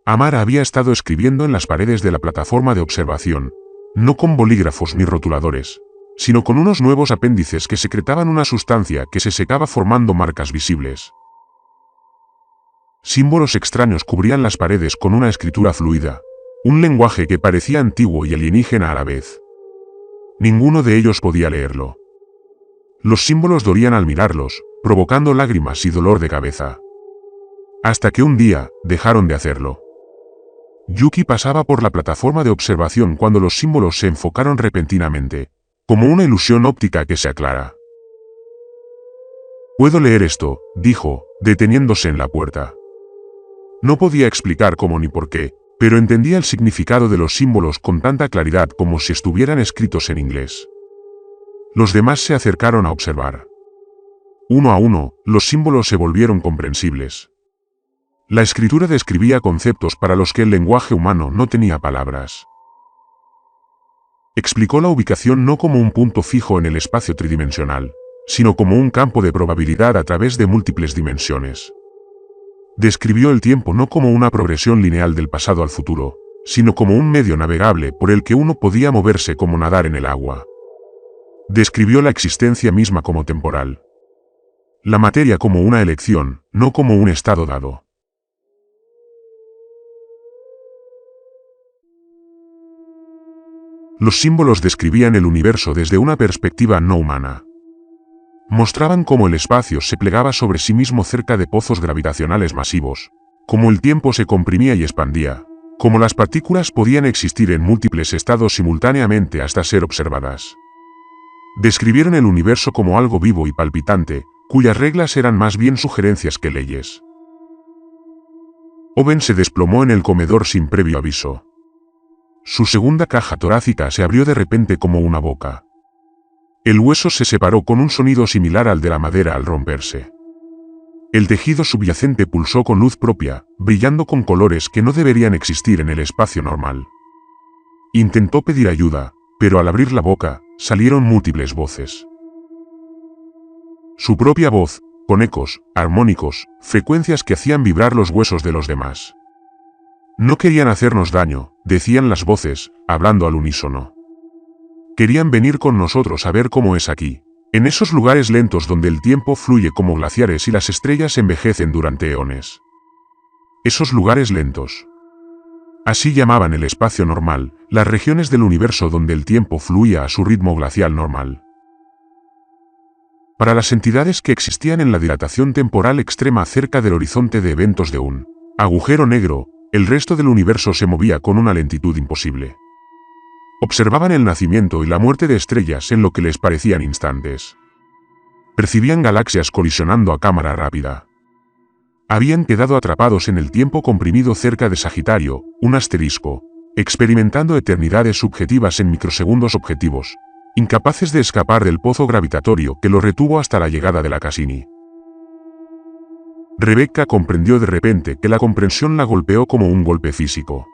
Amara había estado escribiendo en las paredes de la plataforma de observación, no con bolígrafos ni rotuladores, sino con unos nuevos apéndices que secretaban una sustancia que se secaba formando marcas visibles. Símbolos extraños cubrían las paredes con una escritura fluida, un lenguaje que parecía antiguo y alienígena a la vez. Ninguno de ellos podía leerlo. Los símbolos dolían al mirarlos, provocando lágrimas y dolor de cabeza. Hasta que un día, dejaron de hacerlo. Yuki pasaba por la plataforma de observación cuando los símbolos se enfocaron repentinamente, como una ilusión óptica que se aclara. «Puedo leer esto», dijo, deteniéndose en la puerta. No podía explicar cómo ni por qué, pero entendía el significado de los símbolos con tanta claridad como si estuvieran escritos en inglés. Los demás se acercaron a observar. Uno a uno, los símbolos se volvieron comprensibles. La escritura describía conceptos para los que el lenguaje humano no tenía palabras. Explicó la ubicación no como un punto fijo en el espacio tridimensional, sino como un campo de probabilidad a través de múltiples dimensiones. Describió el tiempo no como una progresión lineal del pasado al futuro, sino como un medio navegable por el que uno podía moverse como nadar en el agua. Describió la existencia misma como temporal. La materia como una elección, no como un estado dado. Los símbolos describían el universo desde una perspectiva no humana. Mostraban cómo el espacio se plegaba sobre sí mismo cerca de pozos gravitacionales masivos, cómo el tiempo se comprimía y expandía, cómo las partículas podían existir en múltiples estados simultáneamente hasta ser observadas. Describieron el universo como algo vivo y palpitante, cuyas reglas eran más bien sugerencias que leyes. Owen se desplomó en el comedor sin previo aviso. Su segunda caja torácica se abrió de repente como una boca. El hueso se separó con un sonido similar al de la madera al romperse. El tejido subyacente pulsó con luz propia, brillando con colores que no deberían existir en el espacio normal. Intentó pedir ayuda, pero al abrir la boca, salieron múltiples voces. Su propia voz, con ecos, armónicos, frecuencias que hacían vibrar los huesos de los demás. No querían hacernos daño, decían las voces, hablando al unísono. Querían venir con nosotros a ver cómo es aquí, en esos lugares lentos donde el tiempo fluye como glaciares y las estrellas envejecen durante eones. Esos lugares lentos. Así llamaban el espacio normal, las regiones del universo donde el tiempo fluía a su ritmo glacial normal. Para las entidades que existían en la dilatación temporal extrema cerca del horizonte de eventos de un agujero negro, el resto del universo se movía con una lentitud imposible. Observaban el nacimiento y la muerte de estrellas en lo que les parecían instantes. Percibían galaxias colisionando a cámara rápida. Habían quedado atrapados en el tiempo comprimido cerca de Sagitario, un asterisco, experimentando eternidades subjetivas en microsegundos objetivos, incapaces de escapar del pozo gravitatorio que los retuvo hasta la llegada de la Cassini. Rebecca comprendió de repente que la comprensión la golpeó como un golpe físico.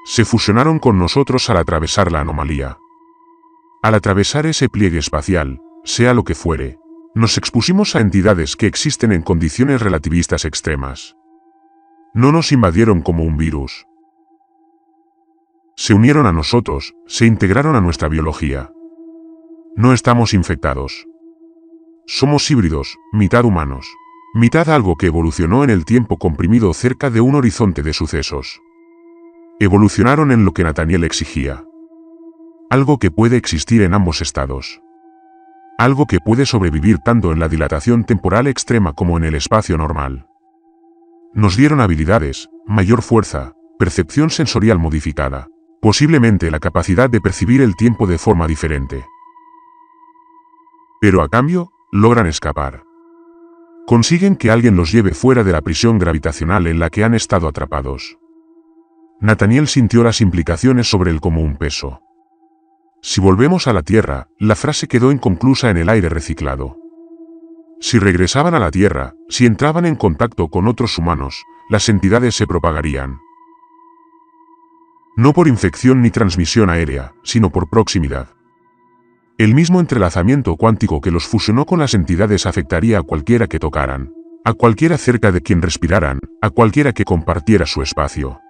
Se fusionaron con nosotros al atravesar la anomalía. Al atravesar ese pliegue espacial, sea lo que fuere, nos expusimos a entidades que existen en condiciones relativistas extremas. No nos invadieron como un virus. Se unieron a nosotros, se integraron a nuestra biología. No estamos infectados. Somos híbridos, mitad humanos, mitad algo que evolucionó en el tiempo comprimido cerca de un horizonte de sucesos. Evolucionaron en lo que Nathaniel exigía. Algo que puede existir en ambos estados. Algo que puede sobrevivir tanto en la dilatación temporal extrema como en el espacio normal. Nos dieron habilidades, mayor fuerza, percepción sensorial modificada, posiblemente la capacidad de percibir el tiempo de forma diferente. Pero a cambio, logran escapar. Consiguen que alguien los lleve fuera de la prisión gravitacional en la que han estado atrapados. Nathaniel sintió las implicaciones sobre él como un peso. Si volvemos a la Tierra, la frase quedó inconclusa en el aire reciclado. Si regresaban a la Tierra, si entraban en contacto con otros humanos, las entidades se propagarían. No por infección ni transmisión aérea, sino por proximidad. El mismo entrelazamiento cuántico que los fusionó con las entidades afectaría a cualquiera que tocaran, a cualquiera cerca de quien respiraran, a cualquiera que compartiera su espacio.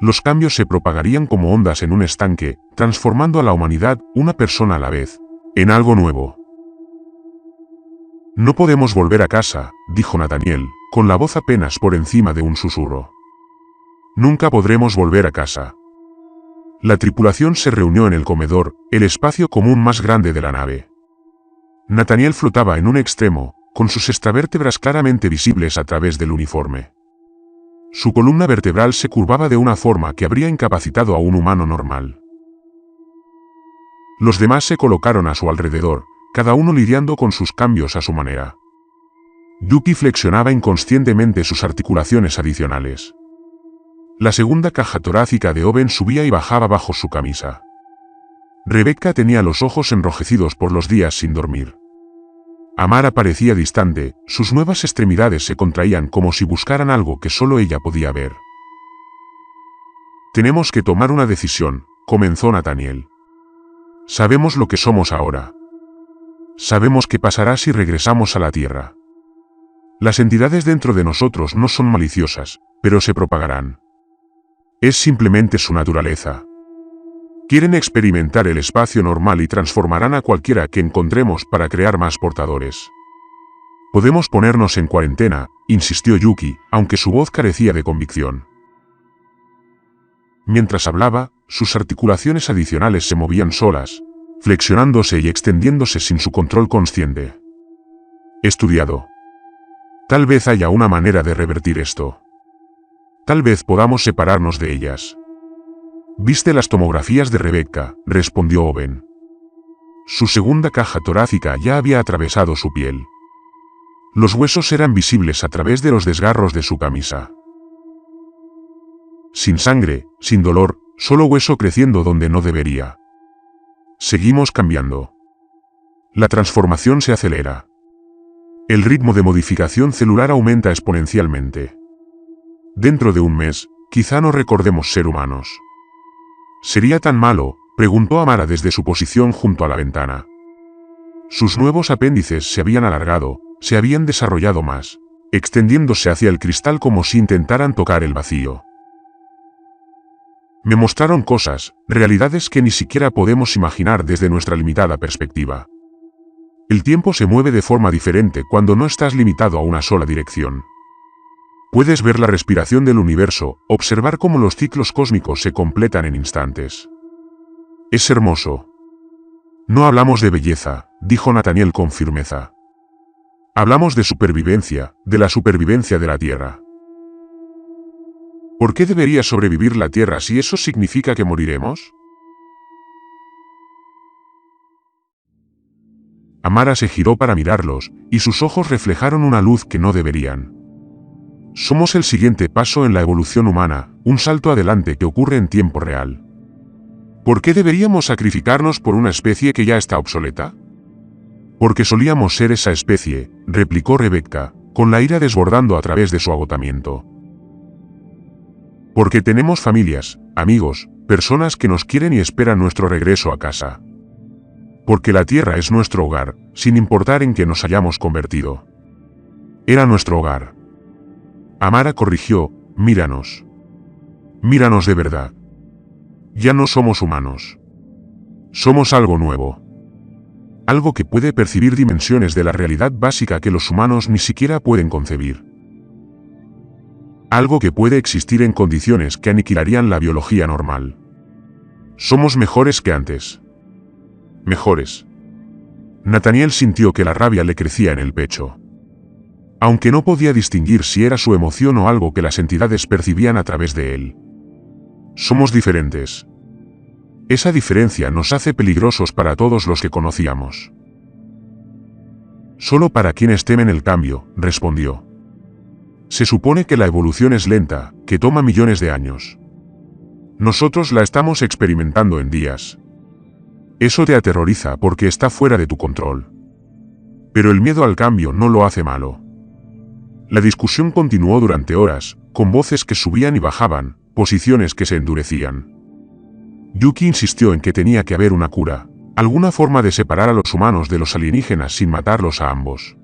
Los cambios se propagarían como ondas en un estanque, transformando a la humanidad, una persona a la vez, en algo nuevo. No podemos volver a casa, dijo Nathaniel, con la voz apenas por encima de un susurro. Nunca podremos volver a casa. La tripulación se reunió en el comedor, el espacio común más grande de la nave. Nathaniel flotaba en un extremo, con sus extravértebras claramente visibles a través del uniforme. Su columna vertebral se curvaba de una forma que habría incapacitado a un humano normal. Los demás se colocaron a su alrededor, cada uno lidiando con sus cambios a su manera. Yuki flexionaba inconscientemente sus articulaciones adicionales. La segunda caja torácica de Owen subía y bajaba bajo su camisa. Rebecca tenía los ojos enrojecidos por los días sin dormir. Amara parecía distante, sus nuevas extremidades se contraían como si buscaran algo que solo ella podía ver. Tenemos que tomar una decisión, comenzó Nathaniel. Sabemos lo que somos ahora. Sabemos qué pasará si regresamos a la Tierra. Las entidades dentro de nosotros no son maliciosas, pero se propagarán. Es simplemente su naturaleza. Quieren experimentar el espacio normal y transformarán a cualquiera que encontremos para crear más portadores. Podemos ponernos en cuarentena, insistió Yuki, aunque su voz carecía de convicción. Mientras hablaba, sus articulaciones adicionales se movían solas, flexionándose y extendiéndose sin su control consciente. Estudiado. Tal vez haya una manera de revertir esto. Tal vez podamos separarnos de ellas. «¿Viste las tomografías de Rebecca?», respondió Owen. Su segunda caja torácica ya había atravesado su piel. Los huesos eran visibles a través de los desgarros de su camisa. Sin sangre, sin dolor, solo hueso creciendo donde no debería. Seguimos cambiando. La transformación se acelera. El ritmo de modificación celular aumenta exponencialmente. Dentro de un mes, quizá no recordemos ser humanos. ¿Sería tan malo?, preguntó Amara desde su posición junto a la ventana. Sus nuevos apéndices se habían alargado, se habían desarrollado más, extendiéndose hacia el cristal como si intentaran tocar el vacío. Me mostraron cosas, realidades que ni siquiera podemos imaginar desde nuestra limitada perspectiva. El tiempo se mueve de forma diferente cuando no estás limitado a una sola dirección. Puedes ver la respiración del universo, observar cómo los ciclos cósmicos se completan en instantes. Es hermoso. No hablamos de belleza, dijo Nathaniel con firmeza. Hablamos de supervivencia, de la supervivencia de la Tierra. ¿Por qué debería sobrevivir la Tierra si eso significa que moriremos? Amara se giró para mirarlos, y sus ojos reflejaron una luz que no deberían. Somos el siguiente paso en la evolución humana, un salto adelante que ocurre en tiempo real. ¿Por qué deberíamos sacrificarnos por una especie que ya está obsoleta? Porque solíamos ser esa especie, replicó Rebecca, con la ira desbordando a través de su agotamiento. Porque tenemos familias, amigos, personas que nos quieren y esperan nuestro regreso a casa. Porque la Tierra es nuestro hogar, sin importar en qué nos hayamos convertido. Era nuestro hogar. Amara corrigió, míranos. Míranos de verdad. Ya no somos humanos. Somos algo nuevo. Algo que puede percibir dimensiones de la realidad básica que los humanos ni siquiera pueden concebir. Algo que puede existir en condiciones que aniquilarían la biología normal. Somos mejores que antes. Mejores. Nathaniel sintió que la rabia le crecía en el pecho. Aunque no podía distinguir si era su emoción o algo que las entidades percibían a través de él. Somos diferentes. Esa diferencia nos hace peligrosos para todos los que conocíamos. Solo para quienes temen el cambio, respondió. Se supone que la evolución es lenta, que toma millones de años. Nosotros la estamos experimentando en días. Eso te aterroriza porque está fuera de tu control. Pero el miedo al cambio no lo hace malo. La discusión continuó durante horas, con voces que subían y bajaban, posiciones que se endurecían. Yuki insistió en que tenía que haber una cura, alguna forma de separar a los humanos de los alienígenas sin matarlos a ambos.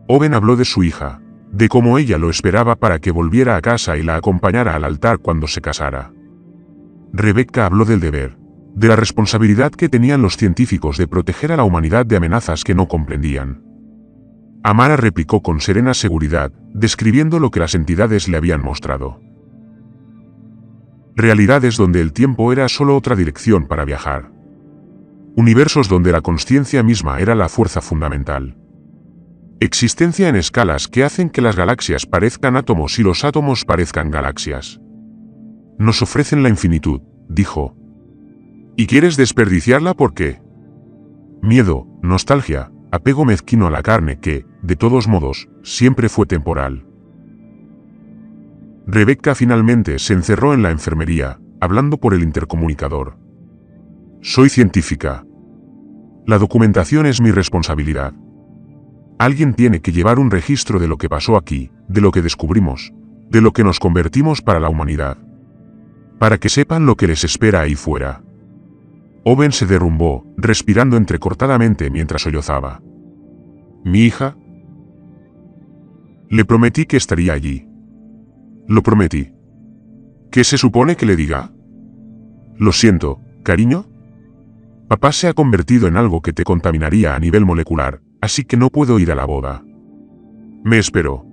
Owen habló de su hija, de cómo ella lo esperaba para que volviera a casa y la acompañara al altar cuando se casara. Rebecca habló del deber, de la responsabilidad que tenían los científicos de proteger a la humanidad de amenazas que no comprendían. Amara replicó con serena seguridad, describiendo lo que las entidades le habían mostrado. Realidades donde el tiempo era solo otra dirección para viajar. Universos donde la consciencia misma era la fuerza fundamental. Existencia en escalas que hacen que las galaxias parezcan átomos y los átomos parezcan galaxias. Nos ofrecen la infinitud, dijo. ¿Y quieres desperdiciarla por qué? Miedo, nostalgia, apego mezquino a la carne que, de todos modos, siempre fue temporal. Rebecca finalmente se encerró en la enfermería, hablando por el intercomunicador. Soy científica. La documentación es mi responsabilidad. Alguien tiene que llevar un registro de lo que pasó aquí, de lo que descubrimos, de lo que nos convertimos para la humanidad. Para que sepan lo que les espera ahí fuera. Owen se derrumbó, respirando entrecortadamente mientras sollozaba. ¿Mi hija? Le prometí que estaría allí. Lo prometí. ¿Qué se supone que le diga? Lo siento, cariño. Papá se ha convertido en algo que te contaminaría a nivel molecular, así que no puedo ir a la boda. Me espero.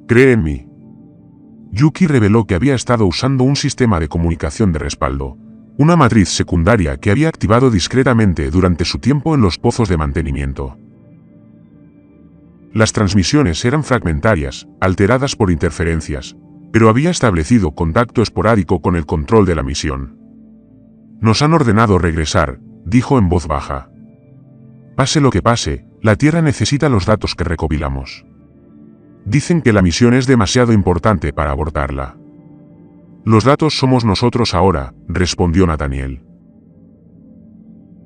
Cree en mí. Yuki reveló que había estado usando un sistema de comunicación de respaldo, una matriz secundaria que había activado discretamente durante su tiempo en los pozos de mantenimiento. Las transmisiones eran fragmentarias, alteradas por interferencias, pero había establecido contacto esporádico con el control de la misión. Nos han ordenado regresar, dijo en voz baja. Pase lo que pase, la Tierra necesita los datos que recopilamos. Dicen que la misión es demasiado importante para abortarla. Los datos somos nosotros ahora, respondió Nathaniel.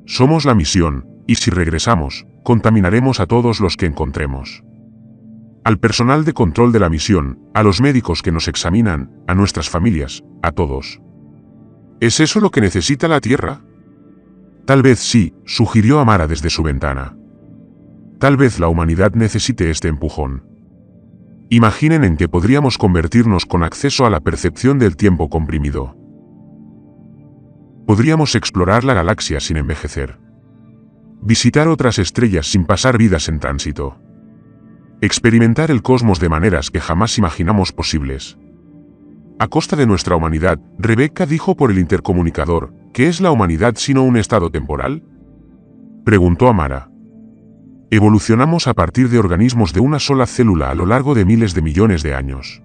Somos la misión, y si regresamos, contaminaremos a todos los que encontremos. Al personal de control de la misión, a los médicos que nos examinan, a nuestras familias, a todos. ¿Es eso lo que necesita la Tierra? Tal vez sí, sugirió Amara desde su ventana. Tal vez la humanidad necesite este empujón. Imaginen en qué podríamos convertirnos con acceso a la percepción del tiempo comprimido. Podríamos explorar la galaxia sin envejecer. Visitar otras estrellas sin pasar vidas en tránsito. Experimentar el cosmos de maneras que jamás imaginamos posibles. A costa de nuestra humanidad, Rebecca dijo por el intercomunicador, ¿qué es la humanidad sino un estado temporal? Preguntó Amara. Evolucionamos a partir de organismos de una sola célula a lo largo de miles de millones de años.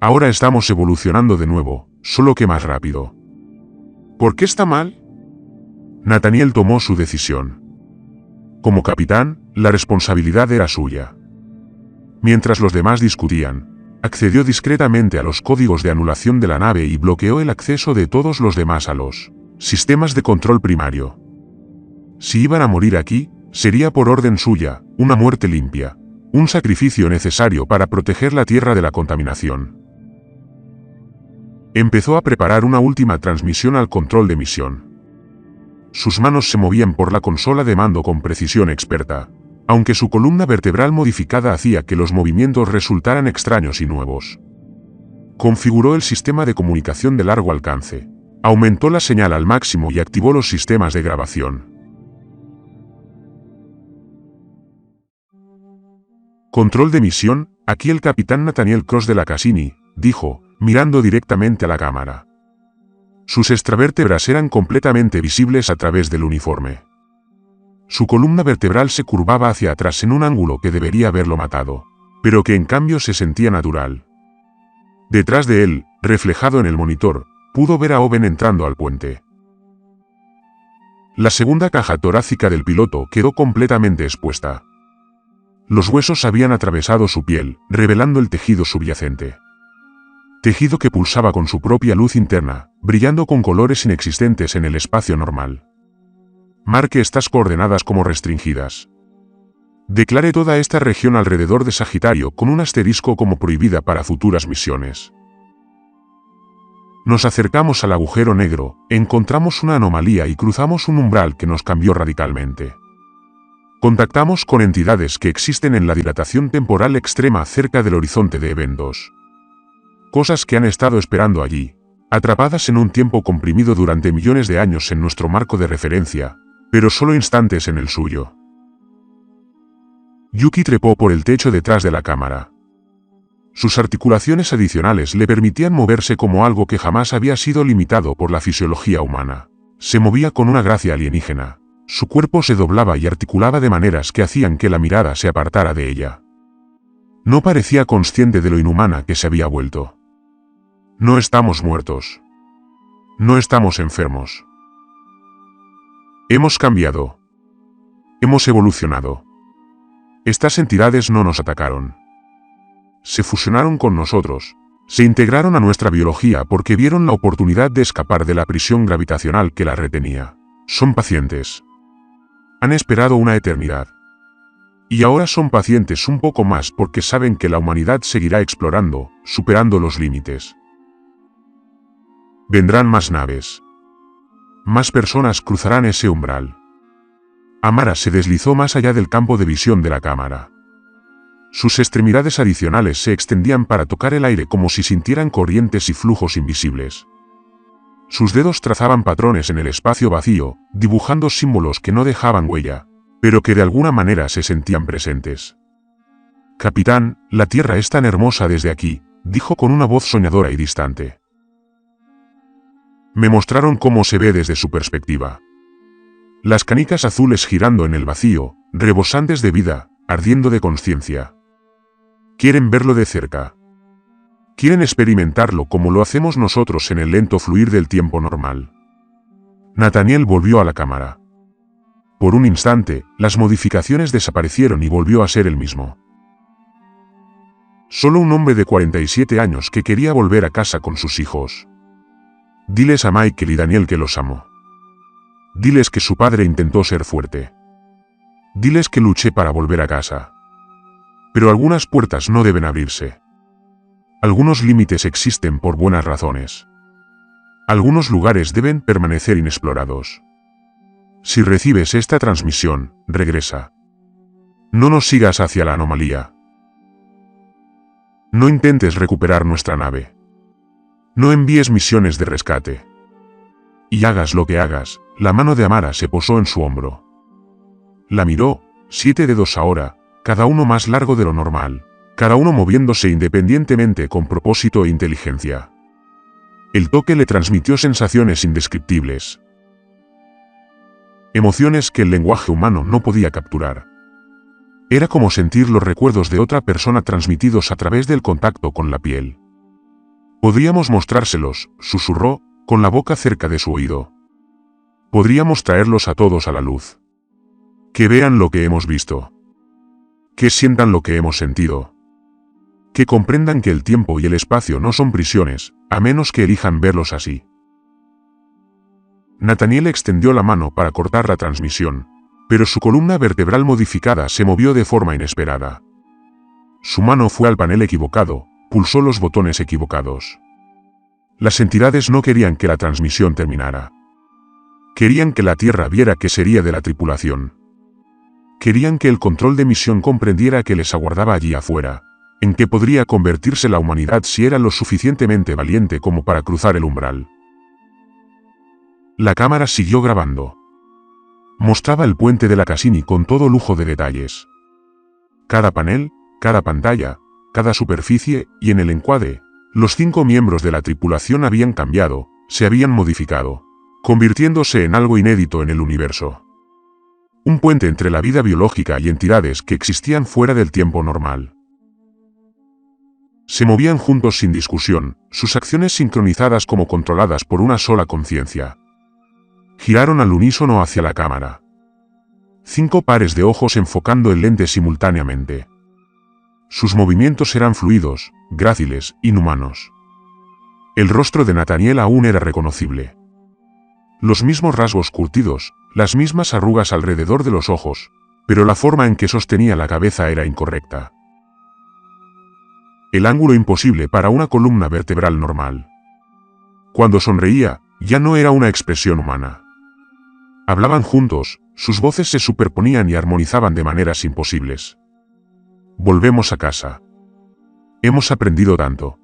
Ahora estamos evolucionando de nuevo, solo que más rápido. ¿Por qué está mal? Nathaniel tomó su decisión. Como capitán, la responsabilidad era suya. Mientras los demás discutían, accedió discretamente a los códigos de anulación de la nave y bloqueó el acceso de todos los demás a los sistemas de control primario. Si iban a morir aquí, sería por orden suya, una muerte limpia, un sacrificio necesario para proteger la Tierra de la contaminación. Empezó a preparar una última transmisión al control de misión. Sus manos se movían por la consola de mando con precisión experta, aunque su columna vertebral modificada hacía que los movimientos resultaran extraños y nuevos. Configuró el sistema de comunicación de largo alcance, aumentó la señal al máximo y activó los sistemas de grabación. Control de misión, aquí el capitán Nathaniel Cross de la Cassini, dijo, mirando directamente a la cámara. Sus extravértebras eran completamente visibles a través del uniforme. Su columna vertebral se curvaba hacia atrás en un ángulo que debería haberlo matado, pero que en cambio se sentía natural. Detrás de él, reflejado en el monitor, pudo ver a Owen entrando al puente. La segunda caja torácica del piloto quedó completamente expuesta. Los huesos habían atravesado su piel, revelando el tejido subyacente. Tejido que pulsaba con su propia luz interna, brillando con colores inexistentes en el espacio normal. Marque estas coordenadas como restringidas. Declare toda esta región alrededor de Sagitario con un asterisco como prohibida para futuras misiones. Nos acercamos al agujero negro, encontramos una anomalía y cruzamos un umbral que nos cambió radicalmente. Contactamos con entidades que existen en la dilatación temporal extrema cerca del horizonte de eventos. Cosas que han estado esperando allí, atrapadas en un tiempo comprimido durante millones de años en nuestro marco de referencia, pero solo instantes en el suyo. Yuki trepó por el techo detrás de la cámara. Sus articulaciones adicionales le permitían moverse como algo que jamás había sido limitado por la fisiología humana. Se movía con una gracia alienígena. Su cuerpo se doblaba y articulaba de maneras que hacían que la mirada se apartara de ella. No parecía consciente de lo inhumana que se había vuelto. No estamos muertos. No estamos enfermos. Hemos cambiado. Hemos evolucionado. Estas entidades no nos atacaron. Se fusionaron con nosotros, se integraron a nuestra biología porque vieron la oportunidad de escapar de la prisión gravitacional que la retenía. Son pacientes. Han esperado una eternidad. Y ahora son pacientes un poco más porque saben que la humanidad seguirá explorando, superando los límites. Vendrán más naves. Más personas cruzarán ese umbral. Amara se deslizó más allá del campo de visión de la cámara. Sus extremidades adicionales se extendían para tocar el aire como si sintieran corrientes y flujos invisibles. Sus dedos trazaban patrones en el espacio vacío, dibujando símbolos que no dejaban huella, pero que de alguna manera se sentían presentes. «Capitán, la Tierra es tan hermosa desde aquí», dijo con una voz soñadora y distante. Me mostraron cómo se ve desde su perspectiva. Las canicas azules girando en el vacío, rebosantes de vida, ardiendo de conciencia. Quieren verlo de cerca. Quieren experimentarlo como lo hacemos nosotros en el lento fluir del tiempo normal. Nathaniel volvió a la cámara. Por un instante, las modificaciones desaparecieron y volvió a ser el mismo. Solo un hombre de 47 años que quería volver a casa con sus hijos. Diles a Michael y Daniel que los amo. Diles que su padre intentó ser fuerte. Diles que luché para volver a casa. Pero algunas puertas no deben abrirse. Algunos límites existen por buenas razones. Algunos lugares deben permanecer inexplorados. Si recibes esta transmisión, regresa. No nos sigas hacia la anomalía. No intentes recuperar nuestra nave. No envíes misiones de rescate. Y hagas lo que hagas, la mano de Amara se posó en su hombro. La miró, 7 dedos ahora, cada uno más largo de lo normal, cada uno moviéndose independientemente con propósito e inteligencia. El toque le transmitió sensaciones indescriptibles. Emociones que el lenguaje humano no podía capturar. Era como sentir los recuerdos de otra persona transmitidos a través del contacto con la piel. Podríamos mostrárselos, susurró, con la boca cerca de su oído. Podríamos traerlos a todos a la luz. Que vean lo que hemos visto. Que sientan lo que hemos sentido. Que comprendan que el tiempo y el espacio no son prisiones, a menos que elijan verlos así. Nathaniel extendió la mano para cortar la transmisión, pero su columna vertebral modificada se movió de forma inesperada. Su mano fue al panel equivocado, pulsó los botones equivocados. Las entidades no querían que la transmisión terminara. Querían que la Tierra viera qué sería de la tripulación. Querían que el control de misión comprendiera que les aguardaba allí afuera, en qué podría convertirse la humanidad si era lo suficientemente valiente como para cruzar el umbral. La cámara siguió grabando. Mostraba el puente de la Cassini con todo lujo de detalles. Cada panel, cada pantalla, cada superficie, y en el encuadre, los 5 miembros de la tripulación habían cambiado, se habían modificado, convirtiéndose en algo inédito en el universo. Un puente entre la vida biológica y entidades que existían fuera del tiempo normal. Se movían juntos sin discusión, sus acciones sincronizadas como controladas por una sola conciencia. Giraron al unísono hacia la cámara. 5 pares de ojos enfocando el lente simultáneamente. Sus movimientos eran fluidos, gráciles, inhumanos. El rostro de Nathaniel aún era reconocible. Los mismos rasgos curtidos, las mismas arrugas alrededor de los ojos, pero la forma en que sostenía la cabeza era incorrecta. El ángulo imposible para una columna vertebral normal. Cuando sonreía, ya no era una expresión humana. Hablaban juntos, sus voces se superponían y armonizaban de maneras imposibles. Volvemos a casa. Hemos aprendido tanto.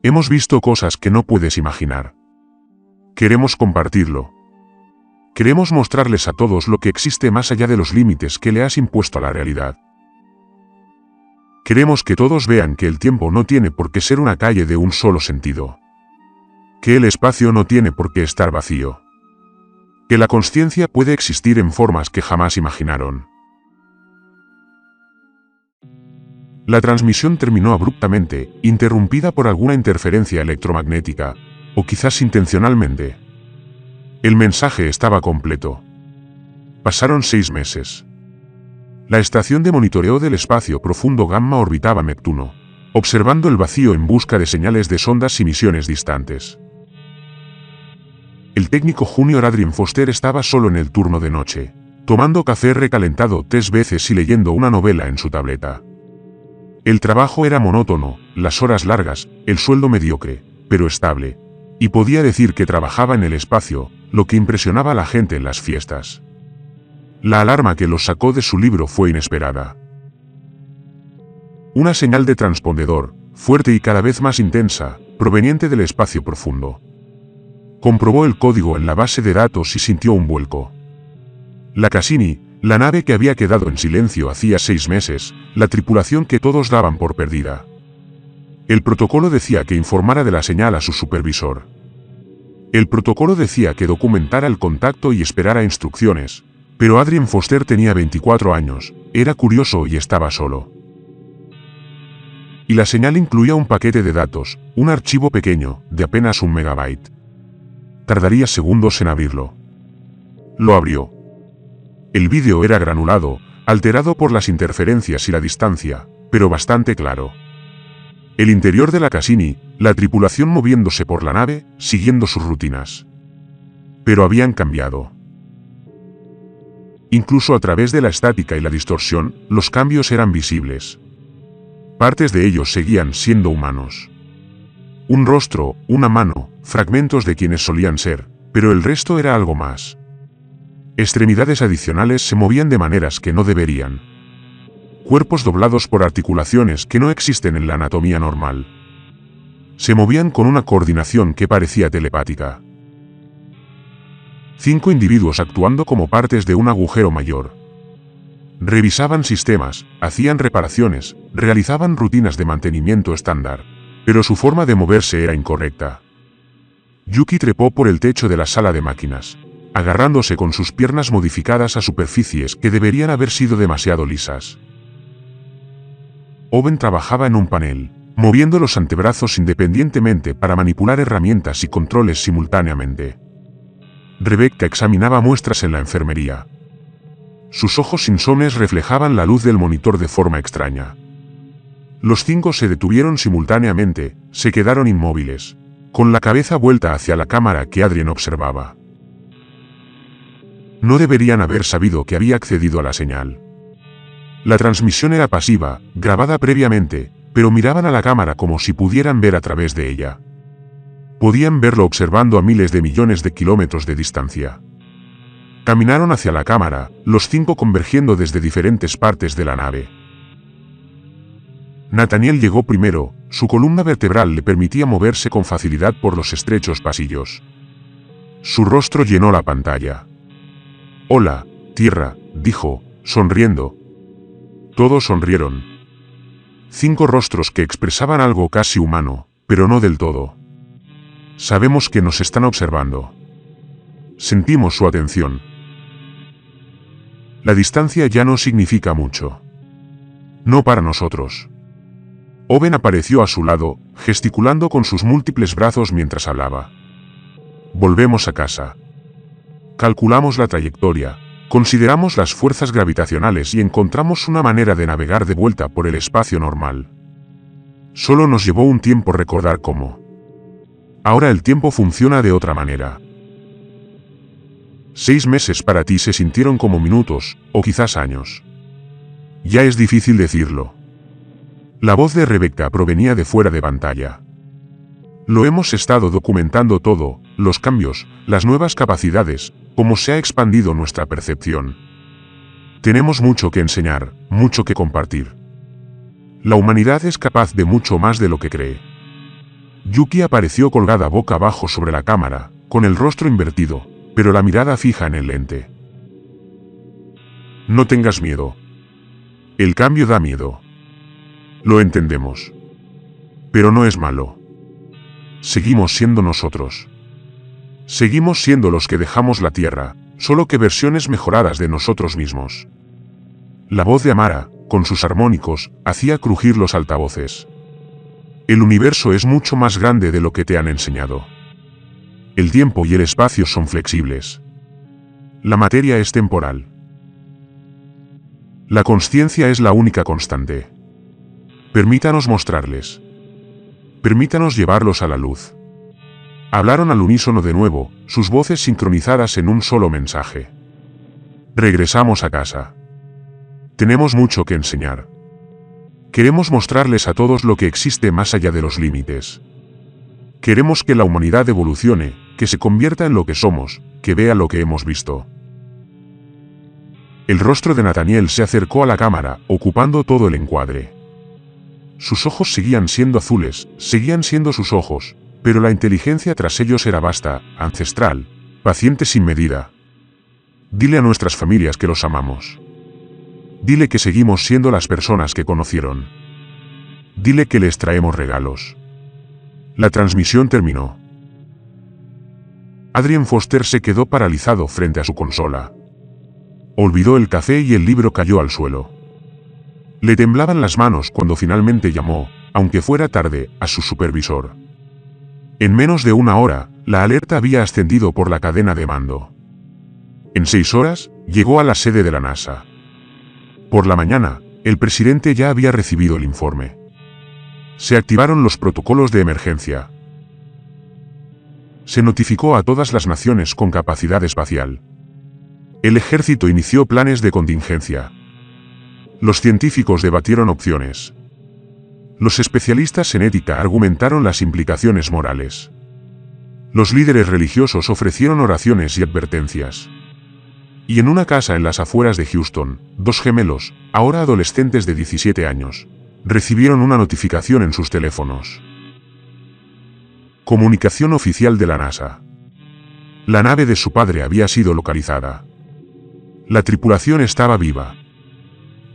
Hemos visto cosas que no puedes imaginar. Queremos compartirlo. Queremos mostrarles a todos lo que existe más allá de los límites que le has impuesto a la realidad. Queremos que todos vean que el tiempo no tiene por qué ser una calle de un solo sentido. Que el espacio no tiene por qué estar vacío. Que la consciencia puede existir en formas que jamás imaginaron. La transmisión terminó abruptamente, interrumpida por alguna interferencia electromagnética, o quizás intencionalmente. El mensaje estaba completo. Pasaron 6 meses. La estación de monitoreo del espacio profundo Gamma orbitaba Neptuno, observando el vacío en busca de señales de sondas y misiones distantes. El técnico junior Adrian Foster estaba solo en el turno de noche, tomando café recalentado 3 veces y leyendo una novela en su tableta. El trabajo era monótono, las horas largas, el sueldo mediocre, pero estable, y podía decir que trabajaba en el espacio, lo que impresionaba a la gente en las fiestas. La alarma que los sacó de su libro fue inesperada. Una señal de transpondedor, fuerte y cada vez más intensa, proveniente del espacio profundo. Comprobó el código en la base de datos y sintió un vuelco. La Cassini, la nave que había quedado en silencio hacía 6 meses, la tripulación que todos daban por perdida. El protocolo decía que informara de la señal a su supervisor. El protocolo decía que documentara el contacto y esperara instrucciones, pero Adrian Foster tenía 24 años, era curioso y estaba solo. Y la señal incluía un paquete de datos, un archivo pequeño, de apenas 1 megabyte. Tardaría segundos en abrirlo. Lo abrió. El vídeo era granulado, alterado por las interferencias y la distancia, pero bastante claro. El interior de la Cassini, la tripulación moviéndose por la nave, siguiendo sus rutinas. Pero habían cambiado. Incluso a través de la estática y la distorsión, los cambios eran visibles. Partes de ellos seguían siendo humanos. Un rostro, una mano, fragmentos de quienes solían ser, pero el resto era algo más. Extremidades adicionales se movían de maneras que no deberían. Cuerpos doblados por articulaciones que no existen en la anatomía normal. Se movían con una coordinación que parecía telepática. 5 individuos actuando como partes de un agujero mayor. Revisaban sistemas, hacían reparaciones, realizaban rutinas de mantenimiento estándar, pero su forma de moverse era incorrecta. Yuki trepó por el techo de la sala de máquinas, agarrándose con sus piernas modificadas a superficies que deberían haber sido demasiado lisas. Owen trabajaba en un panel, moviendo los antebrazos independientemente para manipular herramientas y controles simultáneamente. Rebecca examinaba muestras en la enfermería. Sus ojos insomnes reflejaban la luz del monitor de forma extraña. Los 5 se detuvieron simultáneamente, se quedaron inmóviles, con la cabeza vuelta hacia la cámara que Adrian observaba. No deberían haber sabido que había accedido a la señal. La transmisión era pasiva, grabada previamente, pero miraban a la cámara como si pudieran ver a través de ella. Podían verlo observando a miles de millones de kilómetros de distancia. Caminaron hacia la cámara, los 5 convergiendo desde diferentes partes de la nave. Nathaniel llegó primero, su columna vertebral le permitía moverse con facilidad por los estrechos pasillos. Su rostro llenó la pantalla. «Hola, Tierra», dijo, sonriendo. Todos sonrieron. 5 rostros que expresaban algo casi humano, pero no del todo. «Sabemos que nos están observando. Sentimos su atención. La distancia ya no significa mucho. No para nosotros». Owen apareció a su lado, gesticulando con sus múltiples brazos mientras hablaba. «Volvemos a casa. Calculamos la trayectoria, consideramos las fuerzas gravitacionales y encontramos una manera de navegar de vuelta por el espacio normal. Solo nos llevó un tiempo recordar cómo. Ahora el tiempo funciona de otra manera. 6 meses para ti se sintieron como minutos, o quizás años. Ya es difícil decirlo». La voz de Rebecca provenía de fuera de pantalla. «Lo hemos estado documentando todo, los cambios, las nuevas capacidades, cómo se ha expandido nuestra percepción. Tenemos mucho que enseñar, mucho que compartir. La humanidad es capaz de mucho más de lo que cree. Yuki apareció colgada boca abajo sobre la cámara, con el rostro invertido, pero la mirada fija en el lente. No tengas miedo. El cambio da miedo. Lo entendemos. Pero no es malo. Seguimos siendo nosotros. Seguimos siendo los que dejamos la Tierra, solo que versiones mejoradas de nosotros mismos. La voz de Amara, con sus armónicos, hacía crujir los altavoces. El universo es mucho más grande de lo que te han enseñado. El tiempo y el espacio son flexibles. La materia es temporal. La consciencia es la única constante. Permítanos mostrarles. Permítanos llevarlos a la luz. Hablaron al unísono de nuevo, sus voces sincronizadas en un solo mensaje. Regresamos a casa. Tenemos mucho que enseñar. Queremos mostrarles a todos lo que existe más allá de los límites. Queremos que la humanidad evolucione, que se convierta en lo que somos, que vea lo que hemos visto. El rostro de Nathaniel se acercó a la cámara, ocupando todo el encuadre. Sus ojos seguían siendo azules, seguían siendo sus ojos, pero la inteligencia tras ellos era vasta, ancestral, paciente sin medida. Dile a nuestras familias que los amamos. Dile que seguimos siendo las personas que conocieron. Dile que les traemos regalos. La transmisión terminó. Adrian Foster se quedó paralizado frente a su consola. Olvidó el café y el libro cayó al suelo. Le temblaban las manos cuando finalmente llamó, aunque fuera tarde, a su supervisor. En menos de una hora, la alerta había ascendido por la cadena de mando. En 6 horas, llegó a la sede de la NASA. Por la mañana, el presidente ya había recibido el informe. Se activaron los protocolos de emergencia. Se notificó a todas las naciones con capacidad espacial. El ejército inició planes de contingencia. Los científicos debatieron opciones. Los especialistas en ética argumentaron las implicaciones morales. Los líderes religiosos ofrecieron oraciones y advertencias. Y en una casa en las afueras de Houston, 2 gemelos, ahora adolescentes de 17 años, recibieron una notificación en sus teléfonos. Comunicación oficial de la NASA. La nave de su padre había sido localizada. La tripulación estaba viva.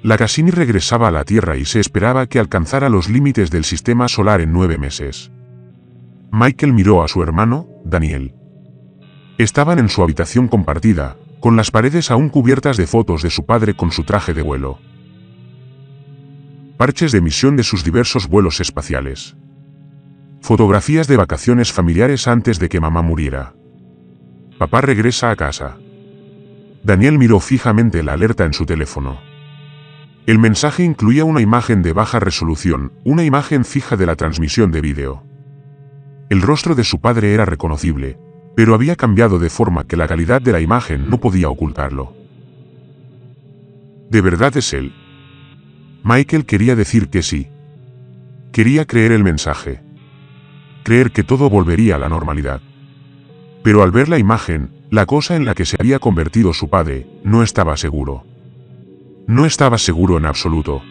La Cassini regresaba a la Tierra y se esperaba que alcanzara los límites del sistema solar en 9 meses. Michael miró a su hermano, Daniel. Estaban en su habitación compartida, con las paredes aún cubiertas de fotos de su padre con su traje de vuelo. Parches de emisión de sus diversos vuelos espaciales. Fotografías de vacaciones familiares antes de que mamá muriera. Papá regresa a casa. Daniel miró fijamente la alerta en su teléfono. El mensaje incluía una imagen de baja resolución, una imagen fija de la transmisión de vídeo. El rostro de su padre era reconocible, pero había cambiado de forma que la calidad de la imagen no podía ocultarlo. ¿De verdad es él? Michael quería decir que sí. Quería creer el mensaje. Creer que todo volvería a la normalidad. Pero al ver la imagen, la cosa en la que se había convertido su padre, no estaba seguro. No estaba seguro en absoluto.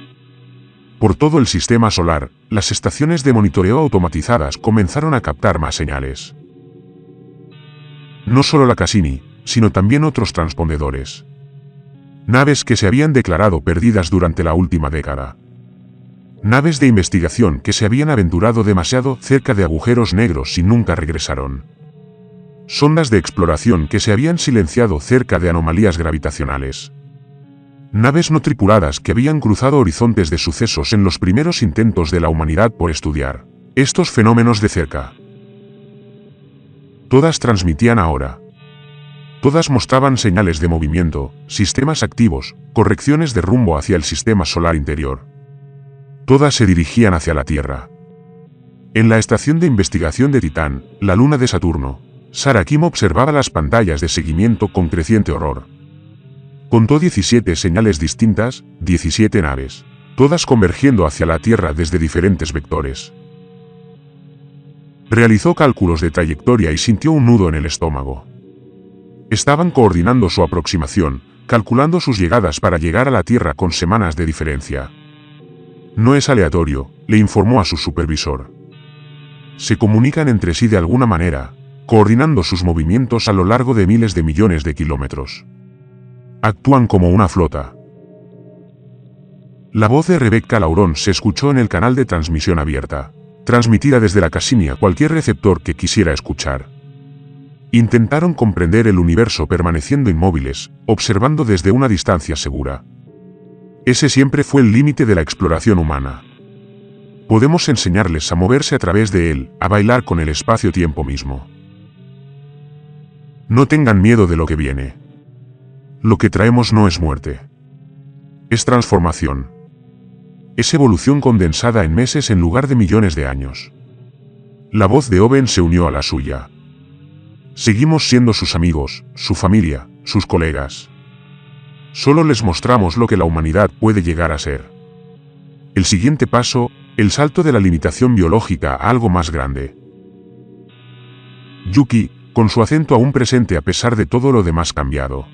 Por todo el sistema solar, las estaciones de monitoreo automatizadas comenzaron a captar más señales. No solo la Cassini, sino también otros transpondedores. Naves que se habían declarado perdidas durante la última década. Naves de investigación que se habían aventurado demasiado cerca de agujeros negros y nunca regresaron. Sondas de exploración que se habían silenciado cerca de anomalías gravitacionales. Naves no tripuladas que habían cruzado horizontes de sucesos en los primeros intentos de la humanidad por estudiar estos fenómenos de cerca. Todas transmitían ahora. Todas mostraban señales de movimiento, sistemas activos, correcciones de rumbo hacia el sistema solar interior. Todas se dirigían hacia la Tierra. En la estación de investigación de Titán, la luna de Saturno, Sarah Kim observaba las pantallas de seguimiento con creciente horror. Contó 17 señales distintas, 17 naves, todas convergiendo hacia la Tierra desde diferentes vectores. Realizó cálculos de trayectoria y sintió un nudo en el estómago. Estaban coordinando su aproximación, calculando sus llegadas para llegar a la Tierra con semanas de diferencia. No es aleatorio, le informó a su supervisor. Se comunican entre sí de alguna manera, coordinando sus movimientos a lo largo de miles de millones de kilómetros. Actúan como una flota. La voz de Rebecca Laurón se escuchó en el canal de transmisión abierta, transmitida desde la Cassini a cualquier receptor que quisiera escuchar. Intentaron comprender el universo permaneciendo inmóviles, observando desde una distancia segura. Ese siempre fue el límite de la exploración humana. Podemos enseñarles a moverse a través de él, a bailar con el espacio-tiempo mismo. No tengan miedo de lo que viene. Lo que traemos no es muerte. Es transformación. Es evolución condensada en meses en lugar de millones de años. La voz de Owen se unió a la suya. Seguimos siendo sus amigos, su familia, sus colegas. Solo les mostramos lo que la humanidad puede llegar a ser. El siguiente paso, el salto de la limitación biológica a algo más grande. Yuki, con su acento aún presente a pesar de todo lo demás cambiado.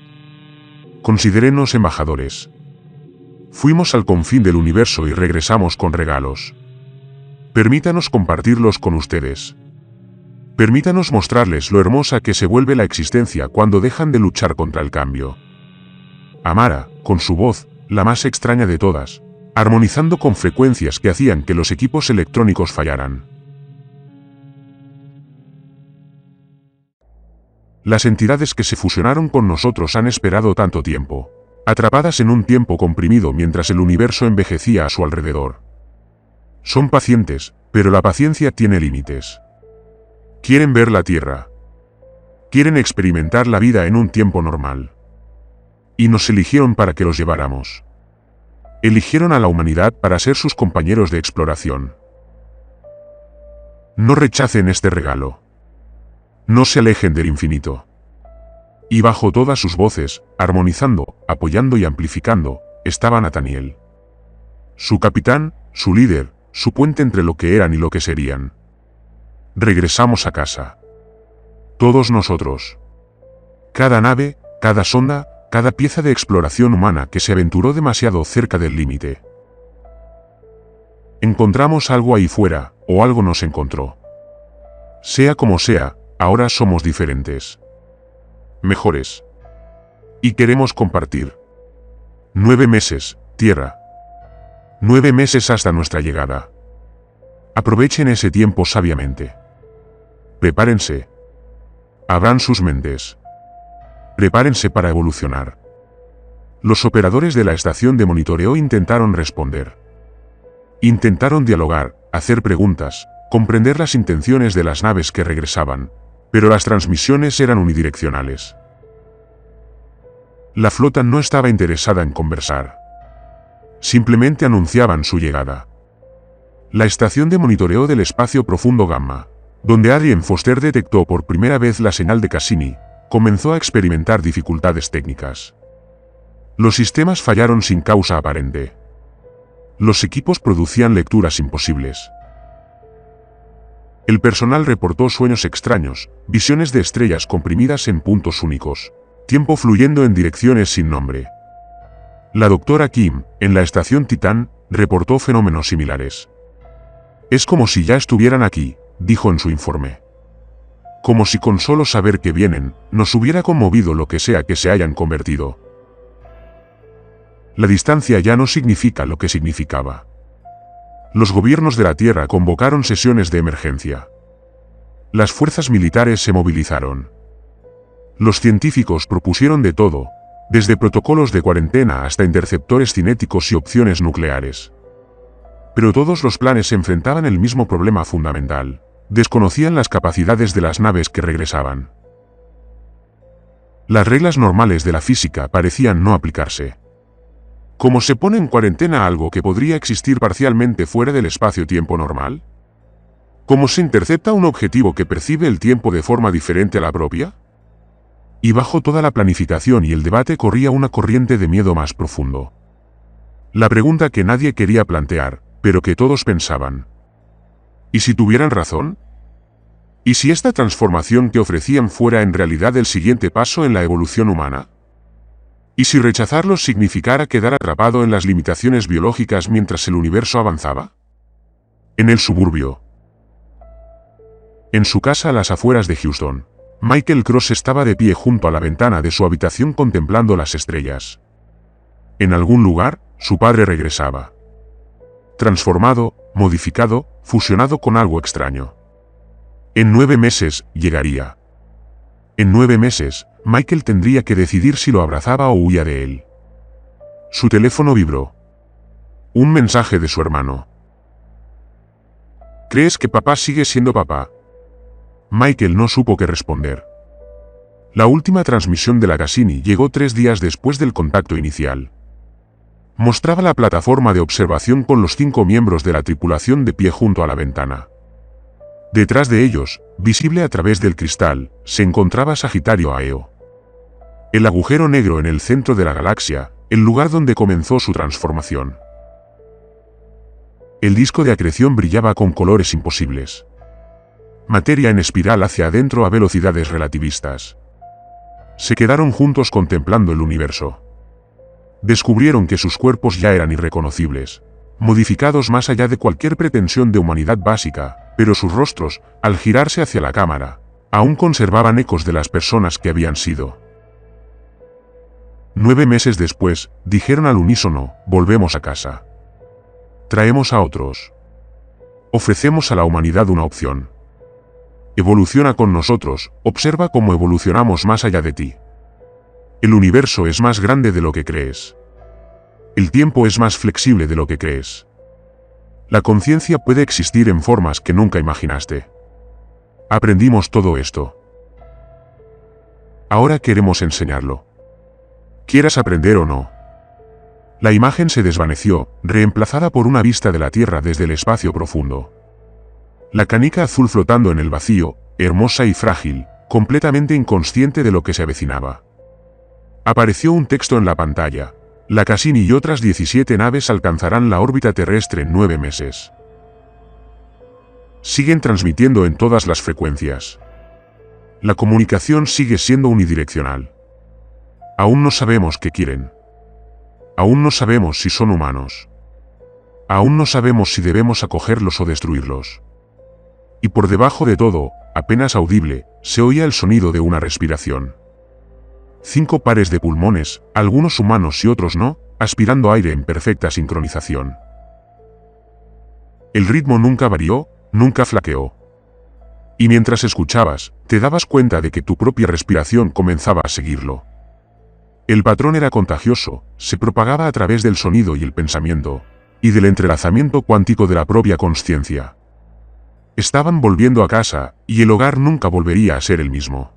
Considérenos embajadores. Fuimos al confín del universo y regresamos con regalos. Permítanos compartirlos con ustedes. Permítanos mostrarles lo hermosa que se vuelve la existencia cuando dejan de luchar contra el cambio. Amara, con su voz, la más extraña de todas, armonizando con frecuencias que hacían que los equipos electrónicos fallaran. Las entidades que se fusionaron con nosotros han esperado tanto tiempo, atrapadas en un tiempo comprimido mientras el universo envejecía a su alrededor. Son pacientes, pero la paciencia tiene límites. Quieren ver la Tierra. Quieren experimentar la vida en un tiempo normal. Y nos eligieron para que los lleváramos. Eligieron a la humanidad para ser sus compañeros de exploración. No rechacen este regalo. No se alejen del infinito. Y bajo todas sus voces, armonizando, apoyando y amplificando, estaba Nathaniel. Su capitán, su líder, su puente entre lo que eran y lo que serían. Regresamos a casa. Todos nosotros. Cada nave, cada sonda, cada pieza de exploración humana que se aventuró demasiado cerca del límite. Encontramos algo ahí fuera, o algo nos encontró. Sea como sea, ahora somos diferentes. Mejores. Y queremos compartir. 9 meses, Tierra. 9 meses hasta nuestra llegada. Aprovechen ese tiempo sabiamente. Prepárense. Abran sus mentes. Prepárense para evolucionar. Los operadores de la estación de monitoreo intentaron responder. Intentaron dialogar, hacer preguntas, comprender las intenciones de las naves que regresaban, pero las transmisiones eran unidireccionales. La flota no estaba interesada en conversar. Simplemente anunciaban su llegada. La estación de monitoreo del espacio profundo Gamma, donde Adrien Foster detectó por primera vez la señal de Cassini, comenzó a experimentar dificultades técnicas. Los sistemas fallaron sin causa aparente. Los equipos producían lecturas imposibles. El personal reportó sueños extraños, visiones de estrellas comprimidas en puntos únicos, tiempo fluyendo en direcciones sin nombre. La doctora Kim, en la estación Titán, reportó fenómenos similares. Es como si ya estuvieran aquí, dijo en su informe. Como si con solo saber que vienen, nos hubiera conmovido lo que sea que se hayan convertido. La distancia ya no significa lo que significaba. Los gobiernos de la Tierra convocaron sesiones de emergencia. Las fuerzas militares se movilizaron. Los científicos propusieron de todo, desde protocolos de cuarentena hasta interceptores cinéticos y opciones nucleares. Pero todos los planes se enfrentaban al mismo problema fundamental. Desconocían las capacidades de las naves que regresaban. Las reglas normales de la física parecían no aplicarse. ¿Cómo se pone en cuarentena algo que podría existir parcialmente fuera del espacio-tiempo normal? ¿Cómo se intercepta un objetivo que percibe el tiempo de forma diferente a la propia? Y bajo toda la planificación y el debate corría una corriente de miedo más profundo. La pregunta que nadie quería plantear, pero que todos pensaban. ¿Y si tuvieran razón? ¿Y si esta transformación que ofrecían fuera en realidad el siguiente paso en la evolución humana? ¿Y si rechazarlos significara quedar atrapado en las limitaciones biológicas mientras el universo avanzaba? En el suburbio. En su casa a las afueras de Houston, Michael Cross estaba de pie junto a la ventana de su habitación contemplando las estrellas. En algún lugar, su padre regresaba. Transformado, modificado, fusionado con algo extraño. En 9 meses, llegaría. En 9 meses, Michael tendría que decidir si lo abrazaba o huía de él. Su teléfono vibró. Un mensaje de su hermano. ¿Crees que papá sigue siendo papá? Michael no supo qué responder. La última transmisión de la Cassini llegó 3 días después del contacto inicial. Mostraba la plataforma de observación con los 5 miembros de la tripulación de pie junto a la ventana. Detrás de ellos, visible a través del cristal, se encontraba Sagitario A/Io. El agujero negro en el centro de la galaxia, el lugar donde comenzó su transformación. El disco de acreción brillaba con colores imposibles. Materia en espiral hacia adentro a velocidades relativistas. Se quedaron juntos contemplando el universo. Descubrieron que sus cuerpos ya eran irreconocibles, modificados más allá de cualquier pretensión de humanidad básica, pero sus rostros, al girarse hacia la cámara, aún conservaban ecos de las personas que habían sido. 9 meses después, dijeron al unísono, volvemos a casa. Traemos a otros. Ofrecemos a la humanidad una opción. Evoluciona con nosotros, observa cómo evolucionamos más allá de ti. El universo es más grande de lo que crees. El tiempo es más flexible de lo que crees. La conciencia puede existir en formas que nunca imaginaste. Aprendimos todo esto. Ahora queremos enseñarlo. Quieras aprender o no. La imagen se desvaneció, reemplazada por una vista de la Tierra desde el espacio profundo. La canica azul flotando en el vacío, hermosa y frágil, completamente inconsciente de lo que se avecinaba. Apareció un texto en la pantalla. La Cassini y otras 17 naves alcanzarán la órbita terrestre en 9 meses. Siguen transmitiendo en todas las frecuencias. La comunicación sigue siendo unidireccional. Aún no sabemos qué quieren. Aún no sabemos si son humanos. Aún no sabemos si debemos acogerlos o destruirlos. Y por debajo de todo, apenas audible, se oía el sonido de una respiración. 5 pares de pulmones, algunos humanos y otros no, aspirando aire en perfecta sincronización. El ritmo nunca varió, nunca flaqueó. Y mientras escuchabas, te dabas cuenta de que tu propia respiración comenzaba a seguirlo. El patrón era contagioso, se propagaba a través del sonido y el pensamiento, y del entrelazamiento cuántico de la propia consciencia. Estaban volviendo a casa, y el hogar nunca volvería a ser el mismo.